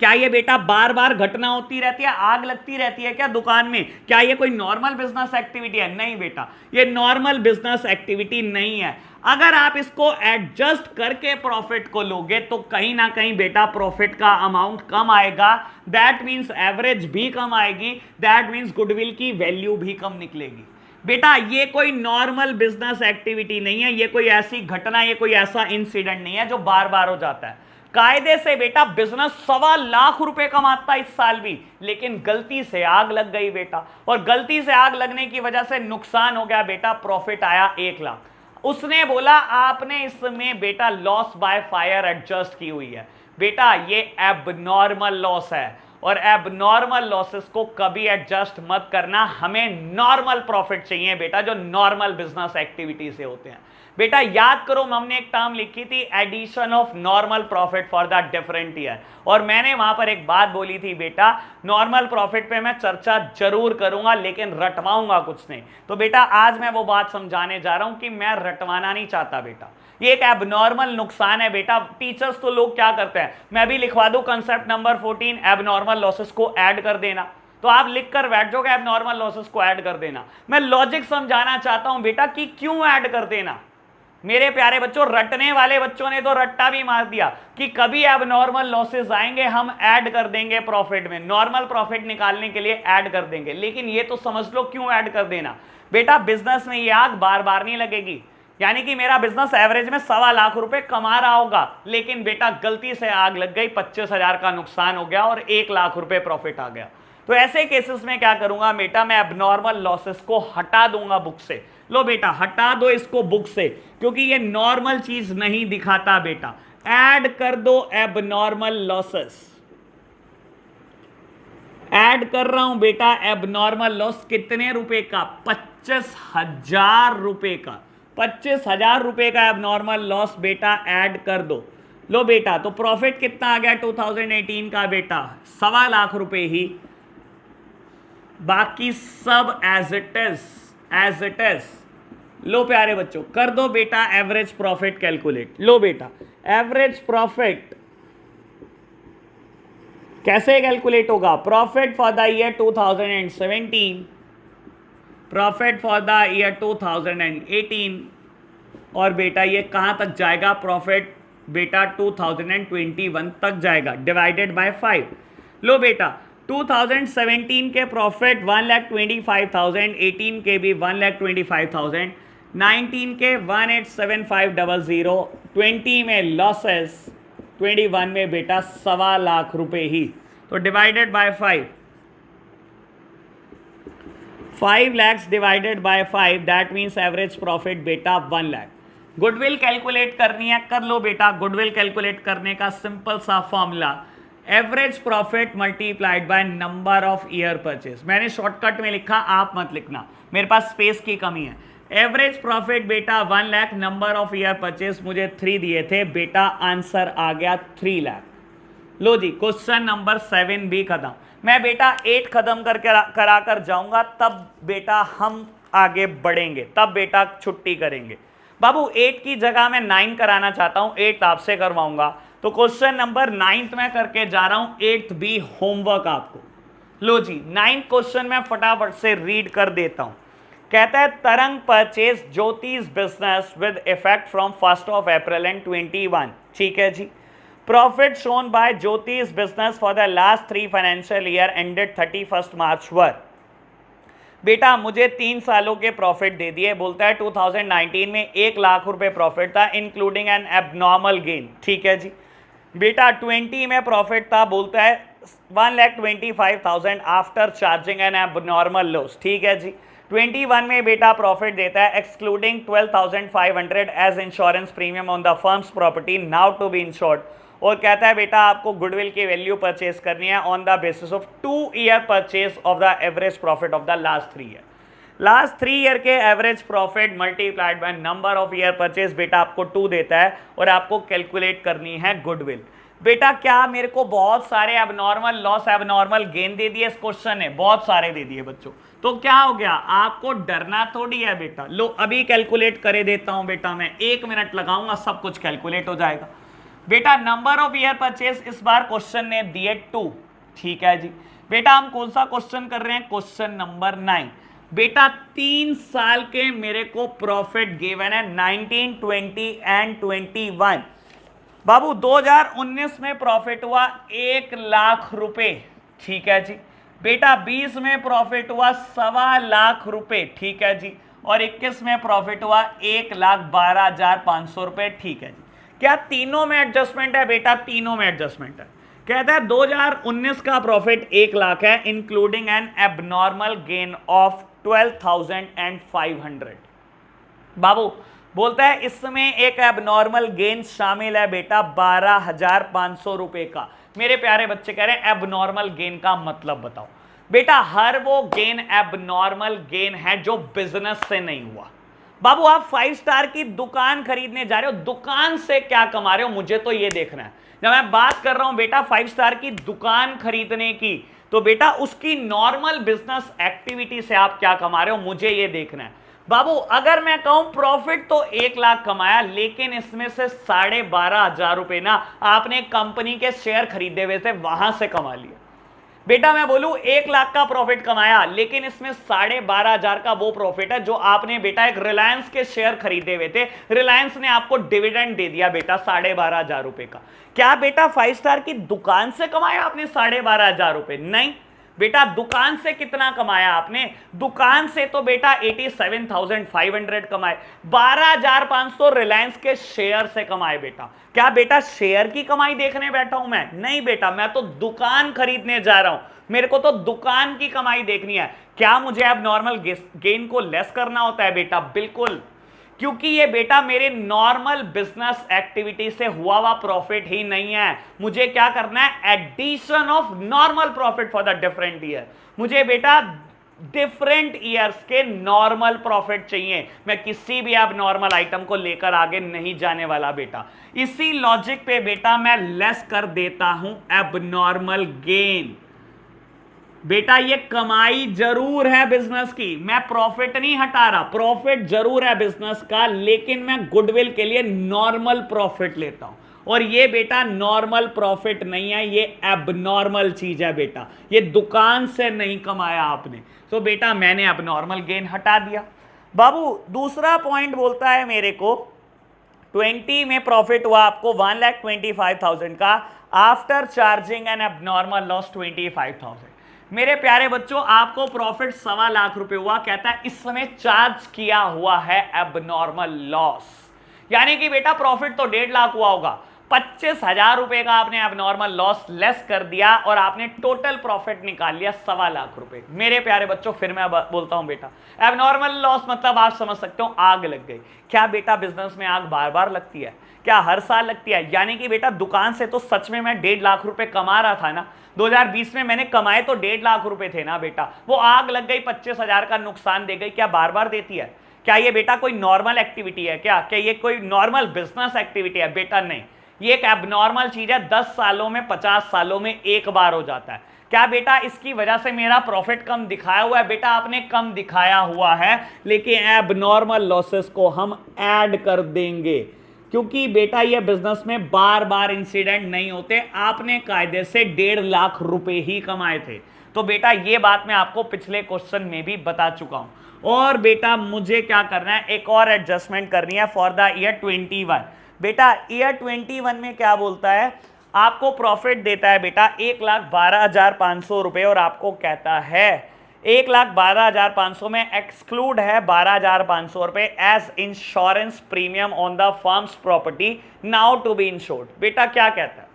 क्या ये बेटा बार बार घटना होती रहती है, आग लगती रहती है क्या दुकान में? क्या ये कोई नॉर्मल बिजनेस एक्टिविटी है? नहीं बेटा, ये नॉर्मल बिजनेस एक्टिविटी नहीं है। अगर आप इसको एडजस्ट करके प्रॉफिट को लोगे तो कहीं ना कहीं बेटा प्रॉफिट का अमाउंट कम आएगा, दैट मीन्स एवरेज भी कम आएगी, दैट मीन्स गुडविल की वैल्यू भी कम निकलेगी। बेटा ये कोई नॉर्मल बिजनेस एक्टिविटी नहीं है, ये कोई ऐसी घटना, ये कोई ऐसा इंसिडेंट नहीं है जो बार बार हो जाता है। कायदे से बेटा बिजनेस 1.25 लाख रुपए कमाता इस साल भी, लेकिन गलती से आग लग गई बेटा, और गलती से आग लगने की वजह से नुकसान हो गया बेटा, प्रॉफिट आया 1 लाख। उसने बोला आपने इसमें बेटा लॉस बाय फायर एडजस्ट की हुई है। बेटा ये एबनॉर्मल लॉस है, और एबनॉर्मल लॉसेस को कभी एडजस्ट मत करना। हमें नॉर्मल प्रॉफिट चाहिए बेटा, जो नॉर्मल बिजनेस एक्टिविटी से होते हैं। बेटा याद करो, हमने एक टर्म लिखी थी addition of normal profit for the different year, और मैंने वहां पर एक बात बोली थी बेटा, नॉर्मल प्रॉफिट पे मैं चर्चा जरूर करूंगा लेकिन रटवाऊंगा कुछ नहीं। तो बेटा आज मैं वो बात समझाने जा रहा हूं कि मैं रटवाना नहीं चाहता बेटा, ये एक एबनॉर्मल नुकसान है बेटा। टीचर्स तो लोग क्या करते हैं, मैं भी लिखवा दूं कंसेप्ट नंबर 14 एबनॉर्मल लॉसेस को ऐड कर देना, तो आप लिख कर बैठ जाओगे एबनॉर्मल लॉसेस को ऐड कर देना। मैं लॉजिक समझाना चाहता हूं बेटा कि क्यों ऐड कर देना। मेरे प्यारे बच्चों, रटने वाले बच्चों ने तो रट्टा भी मार दिया कि कभी एबनॉर्मल लॉसेस आएंगे हम ऐड कर देंगे प्रॉफिट में, नॉर्मल प्रॉफिट निकालने के लिए ऐड कर देंगे। लेकिन ये तो समझ लो क्यों ऐड कर देना। बेटा बिजनेस में ये आग बार बार नहीं लगेगी, यानी कि मेरा बिजनेस एवरेज में 1.25 लाख रुपए कमा रहा होगा, लेकिन बेटा गलती से आग लग गई, 25,000 का नुकसान हो गया और 1 लाख रुपए प्रॉफिट आ गया। तो ऐसे केसेस में क्या करूंगा बेटा, मैं एबनॉर्मल लॉसेस को हटा दूंगा बुक से। लो बेटा हटा दो इसको बुक से, क्योंकि ये नॉर्मल चीज नहीं दिखाता बेटा। ऐड कर दो एबनॉर्मल लॉसेस, ऐड कर रहा हूं बेटा एबनॉर्मल लॉस। कितने रुपए का? 25,000 रुपए का, 25,000 रुपए का एबनॉर्मल लॉस बेटा ऐड कर दो। लो बेटा तो प्रॉफिट कितना आ गया 2018 का बेटा? 1.25 लाख रुपए ही, बाकी सब as it is, as it is. लो प्यारे बच्चों कर दो बेटा एवरेज प्रॉफिट कैलकुलेट। लो बेटा एवरेज प्रॉफिट कैसे कैलकुलेट होगा? Profit for the year 2017, profit for the year 2018, और बेटा ये कहां तक जाएगा? प्रॉफिट बेटा 2021 तक जाएगा, डिवाइडेड बाय 5। लो बेटा 2017 के प्रॉफिट 1,25,000, 18 के भी 1,25,000, 19 के 1,87,500, 20 में लॉसेस, 21 में बेटा 1.25 लाख रुपए ही, तो divided by 5, 5 lakhs divided by 5, that means average profit बेटा 1 लाख। गुडविल कैलकुलेट करनी है, कर लो बेटा। गुडविल कैलकुलेट करने का सिंपल सा formula, average profit multiplied by number of year purchase. मैंने शॉर्टकट में लिखा, आप मत लिखना, मेरे पास स्पेस की कमी है। एवरेज प्रॉफिट बेटा 1 lakh, number of year purchase मुझे 3 दिए थे बेटा, आंसर आ गया 3 लाख। लो जी क्वेश्चन नंबर 7 भी खत्म। मैं बेटा 8 खत्म करके करा कर जाऊंगा, तब बेटा हम आगे बढ़ेंगे, तब बेटा छुट्टी करेंगे। बाबू 8 की जगह मैं 9 कराना चाहता हूं, 8 आपसे करवाऊंगा, तो क्वेश्चन नंबर 9 में करके जा रहा हूं, 8th भी होमवर्क आपको। लो जी 9th क्वेश्चन में फटाफट से रीड कर देता हूं। कहता है तरंग परचेज ज्योतिष business with effect from 1 April and 21। ठीक है जी। प्रॉफिट शोन बाय ज्योतिष business for the last 3 financial year ended 31 मार्च वर। बेटा मुझे 3 सालों के प्रॉफिट दे दिए। बोलता है 2019 में 1 लाख रुपए प्रॉफिट था इंक्लूडिंग एन एबनॉर्मल गेन। ठीक है जी। बेटा 20 में प्रॉफिट था, बोलता है 1,25,000 after charging an abnormal loss. ठीक है जी। 21 में बेटा प्रॉफिट देता है excluding 12,500 as insurance premium on the firm's property now to be insured, और कहता है बेटा आपको गुडविल की वैल्यू परचेज करनी है on the basis of 2 year purchase of the average profit of the last 3 year. Last 3 year के average profit multiplied by number of year purchase बेटा आपको 2 देता है, और आपको कैलकुलेट करनी है गुडविल। बेटा क्या मेरे को बहुत सारे एबनॉर्मल लॉस एबनॉर्मल गेन दे दिए इस क्वेश्चन ने, बहुत सारे दे दिए बच्चों, तो क्या हो गया, आपको डरना थोड़ी है बेटा। लो अभी कैलकुलेट करे देता हूं बेटा, मैं 1 मिनट लगाऊंगा सब कुछ कैलकुलेट हो जाएगा। बेटा नंबर ऑफ ईयर परचेज इस बार क्वेश्चन ने दिए 2, ठीक है जी। बेटा हम कौन सा क्वेश्चन कर रहे हैं, क्वेश्चन नंबर 9। बेटा 3 साल के मेरे को प्रॉफिट गिवन है 19, 20 एंड 21। बाबू 2019 में प्रॉफिट हुआ 1 लाख रुपए, ठीक है जी। बेटा 20 में प्रॉफिट हुआ 1.25 लाख रुपए, ठीक है जी। और 21 में प्रॉफिट हुआ 1,12,500 रुपए, ठीक है जी। क्या तीनों में एडजस्टमेंट है बेटा, तीनों में एडजस्टमेंट है। कहता है 2019 का प्रॉफिट 1 लाख है including N abnormal gain of 12,500। बाबू बोलता है इसमें एक एबनॉर्मल गेन शामिल है बेटा 12,500 रुपए का। मेरे प्यारे बच्चे कह रहे हैं एबनॉर्मल गेन का मतलब बताओ। बेटा हर वो गेन एबनॉर्मल गेन है जो बिजनेस से नहीं हुआ। बाबू आप 5 स्टार की दुकान खरीदने जा रहे हो, दुकान से क्या कमा रहे हो मुझे तो ये देखना है। जब मैं बात कर रहा हूं बेटा 5 स्टार की दुकान खरीदने की, तो बेटा उसकी नॉर्मल बिजनेस एक्टिविटी से आप क्या कमा रहे हो मुझे ये देखना है। बाबू अगर मैं कहूं प्रॉफिट तो 1 लाख कमाया, लेकिन इसमें से 12,500 रुपए ना आपने कंपनी के शेयर खरीदे हुए थे वहां से कमा लिया। बेटा मैं बोलूं 1 लाख का प्रॉफिट कमाया, लेकिन इसमें 12,500 का वो प्रॉफिट है जो आपने बेटा एक रिलायंस के शेयर खरीदे हुए थे, रिलायंस ने आपको डिविडेंड दे दिया बेटा 12,500 रुपए का। क्या बेटा 5 स्टार की दुकान से कमाया आपने 12,500 रुपए? नहीं बेटा। दुकान से कितना कमाया आपने? दुकान से तो बेटा 87,500 कमाए। 12,500 रिलायंस के शेयर से कमाए बेटा। क्या बेटा शेयर की कमाई देखने बैठा हूं मैं? नहीं बेटा, मैं तो दुकान खरीदने जा रहा हूं, मेरे को तो दुकान की कमाई देखनी है। क्या मुझे अब नॉर्मल गेन को लेस करना होता है बेटा? बिल्कुल, क्योंकि ये बेटा मेरे नॉर्मल बिजनेस एक्टिविटी से हुआ प्रॉफिट ही नहीं है। मुझे क्या करना है? Addition of normal profit for the different year. मुझे बेटा डिफरेंट ईयर्स के नॉर्मल प्रॉफिट चाहिए। मैं किसी भी अब नॉर्मल आइटम को लेकर आगे नहीं जाने वाला बेटा। इसी लॉजिक पे बेटा मैं लेस कर देता हूं एबनॉर्मल गेन। बेटा ये कमाई जरूर है बिजनेस की, मैं प्रॉफिट नहीं हटा रहा, प्रॉफिट जरूर है बिजनेस का, लेकिन मैं गुडविल के लिए नॉर्मल प्रॉफिट लेता हूं। और ये बेटा नॉर्मल प्रॉफिट नहीं है, ये एबनॉर्मल चीज है बेटा, ये दुकान से नहीं कमाया आपने। तो बेटा मैंने एबनॉर्मल गेन हटा दिया। बाबू दूसरा पॉइंट बोलता है मेरे को 20 में प्रॉफिट हुआ आपको 1,25,000 का after charging an abnormal loss 25,000। मेरे प्यारे बच्चों आपको प्रॉफिट 1.25 लाख रुपए हुआ, कहता है इस समय चार्ज किया हुआ है एबनॉर्मल लॉस, यानी कि बेटा प्रॉफिट तो 1.5 लाख हुआ होगा, 25,000 रुपए का आपने एबनॉर्मल लॉस लेस कर दिया और आपने टोटल प्रॉफिट निकाल लिया 1.25 लाख रुपए। मेरे प्यारे बच्चों फिर मैं बोलता हूं बेटा एबनॉर्मल लॉस मतलब आप समझ सकते हो आग लग गई। क्या बेटा बिजनेस में आग बार बार लगती है? क्या हर साल लगती है? यानी कि बेटा दुकान से तो सच में मैं 1.5 लाख रुपए कमा रहा था ना, 2020 में मैंने कमाए तो 1.5 लाख रुपए थे ना बेटा, वो आग लग गई 25,000 का नुकसान दे गई। क्या बार बार देती है? क्या ये बेटा कोई नॉर्मल एक्टिविटी है? क्या ये कोई नॉर्मल बिजनेस एक्टिविटी है? बेटा नहीं, ये एक एबनॉर्मल चीज है, 10 सालों में 50 सालों में एक बार हो जाता है। क्या बेटा इसकी वजह से मेरा प्रॉफिट कम दिखाया हुआ है? बेटा आपने कम दिखाया हुआ है, लेकिन एबनॉर्मल लॉसेस को हम ऐड कर देंगे, क्योंकि बेटा ये बिजनेस में बार बार इंसिडेंट नहीं होते। आपने कायदे से 1.5 लाख रुपए ही कमाए थे। तो बेटा ये बात मैं आपको पिछले क्वेश्चन में भी बता चुका हूं। और बेटा मुझे क्या करना है? एक और एडजस्टमेंट करनी है फॉर द ईयर 21। बेटा ईयर 21 में क्या बोलता है? आपको प्रॉफिट देता है बेटा 1,12,500 रुपए और आपको कहता है 1,12,500 में एक्सक्लूड है 12,500 रुपए as insurance premium on the firm's property now to be insured. बेटा क्या कहता है?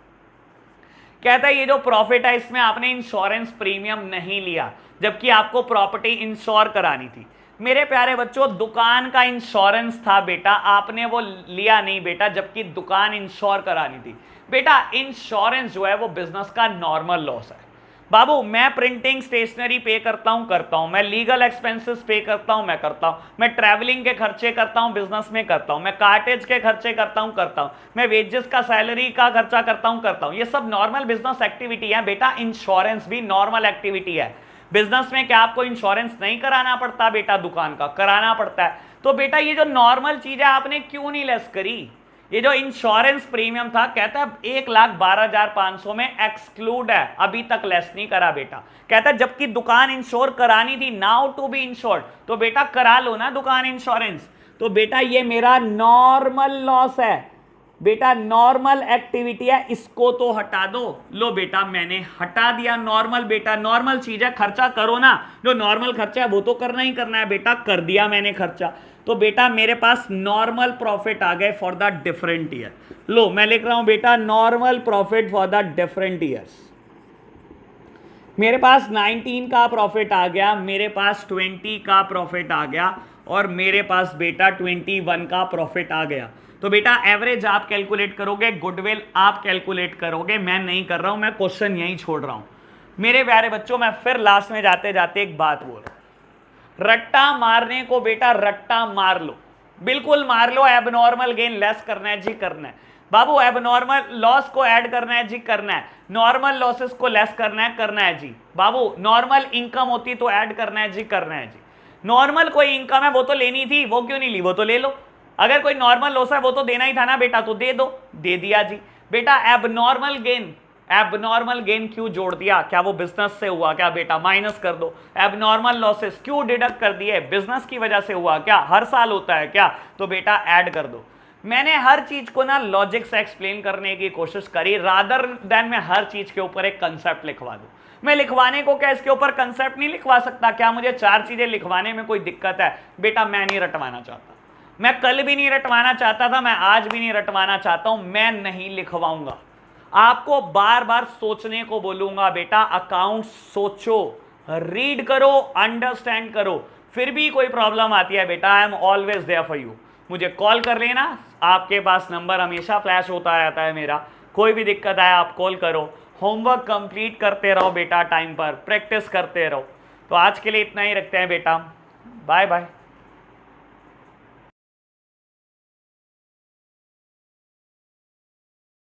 कहता है ये जो प्रॉफिट है इसमें आपने इंश्योरेंस प्रीमियम नहीं लिया, जबकि आपको प्रॉपर्टी इंश्योर करानी थी। मेरे प्यारे बच्चों, दुकान का इंश्योरेंस था बेटा, आपने वो लिया नहीं बेटा, जबकि दुकान इंश्योर करानी थी बेटा। इंश्योरेंस जो है वो बिजनेस का नॉर्मल लॉस है बाबू। मैं प्रिंटिंग स्टेशनरी पे करता हूं, मैं लीगल एक्सपेंसेस पे करता हूं, मैं ट्रैवलिंग के खर्चे करता हूं, बिजनेस में करता हूं, मैं कार्टेज के खर्चे करता हूं, मैं वेजेस का, सैलरी का खर्चा करता हूं। ये सब नॉर्मल बिजनेस एक्टिविटी है बेटा। इंश्योरेंस भी नॉर्मल एक्टिविटी है बिजनेस में। क्या आपको इंश्योरेंस नहीं कराना पड़ता बेटा? दुकान का कराना पड़ता है। तो बेटा ये जो नॉर्मल चीज है आपने क्यों नहीं लेस करी? ये जो इंश्योरेंस प्रीमियम था, कहता है 1,12,500 में एक्सक्लूड है, अभी तक लेस नहीं करा बेटा। कहता है जबकि दुकान इंश्योर करानी थी, नाउ टू बी इंश्योर्ड, तो बेटा करा लो ना दुकान इंश्योरेंस। तो बेटा ये मेरा नॉर्मल लॉस है बेटा, नॉर्मल एक्टिविटी है, इसको तो हटा दो। लो बेटा मैंने हटा दिया नॉर्मल बेटा, नॉर्मल चीज है, खर्चा करो ना। जो नॉर्मल खर्चा है वो तो करना ही करना है बेटा, कर दिया मैंने खर्चा। तो बेटा मेरे पास नॉर्मल प्रॉफिट आ गए फॉर द डिफरेंट ईयर। लो मैं लिख रहा हूं बेटा normal profit for the different years. मेरे पास 19 का प्रॉफिट आ गया, मेरे पास 20 का प्रॉफिट आ गया, और मेरे पास बेटा 21 का प्रॉफिट आ गया। तो बेटा एवरेज आप कैलकुलेट करोगे, गुडविल आप कैलकुलेट करोगे, मैं नहीं कर रहा हूं, मैं क्वेश्चन यहीं छोड़ रहा हूं। मेरे प्यारे बच्चों, मैं फिर लास्ट में जाते जाते एक बात बोल रहा हूं, रट्टा मारने को बेटा रट्टा मार लो, बिल्कुल मार लो। एबनॉर्मल गेन लेस करना है जी, करना है बाबू। एबनॉर्मल लॉस को ऐड करना है जी, करना है। नॉर्मल लॉसेस को लेस करना है जी बाबू। नॉर्मल इनकम होती तो ऐड करना है जी, करना है जी। नॉर्मल कोई इनकम है वो तो लेनी थी, वो क्यों नहीं ली? वो तो ले लो। अगर कोई नॉर्मल लॉस है वो तो देना ही था ना बेटा, तो दे दो, दे दिया जी बेटा। एबनॉर्मल गेन क्यों जोड़ दिया? क्या वो बिजनेस से हुआ क्या बेटा? माइनस कर दो। एबनॉर्मल लॉसेस क्यों डिडक्ट कर दिए? बिजनेस की वजह से हुआ क्या? हर साल होता है क्या? तो बेटा ऐड कर दो। मैंने हर चीज को ना लॉजिक से एक्सप्लेन करने की कोशिश करी, रादर देन मैं हर चीज के ऊपर एक कंसेप्ट लिखवा दूं। मैं लिखवाने को क्या इसके ऊपर कंसेप्ट नहीं लिखवा सकता? क्या मुझे 4 चीजें लिखवाने में कोई दिक्कत है? बेटा मैं नहीं रटवाना चाहता, मैं कल भी नहीं रटवाना चाहता था, मैं आज भी नहीं रटवाना चाहता हूं, मैं नहीं लिखवाऊंगा। आपको बार बार सोचने को बोलूंगा बेटा, अकाउंट सोचो, रीड करो, अंडरस्टैंड करो। फिर भी कोई प्रॉब्लम आती है बेटा, I am always there for you. मुझे कॉल कर लेना, आपके पास नंबर हमेशा फ्लैश होता रहता है मेरा। कोई भी दिक्कत आए आप कॉल करो। होमवर्क कंप्लीट करते रहो बेटा, टाइम पर प्रैक्टिस करते रहो। तो आज के लिए इतना ही रखते हैं बेटा, बाय बाय।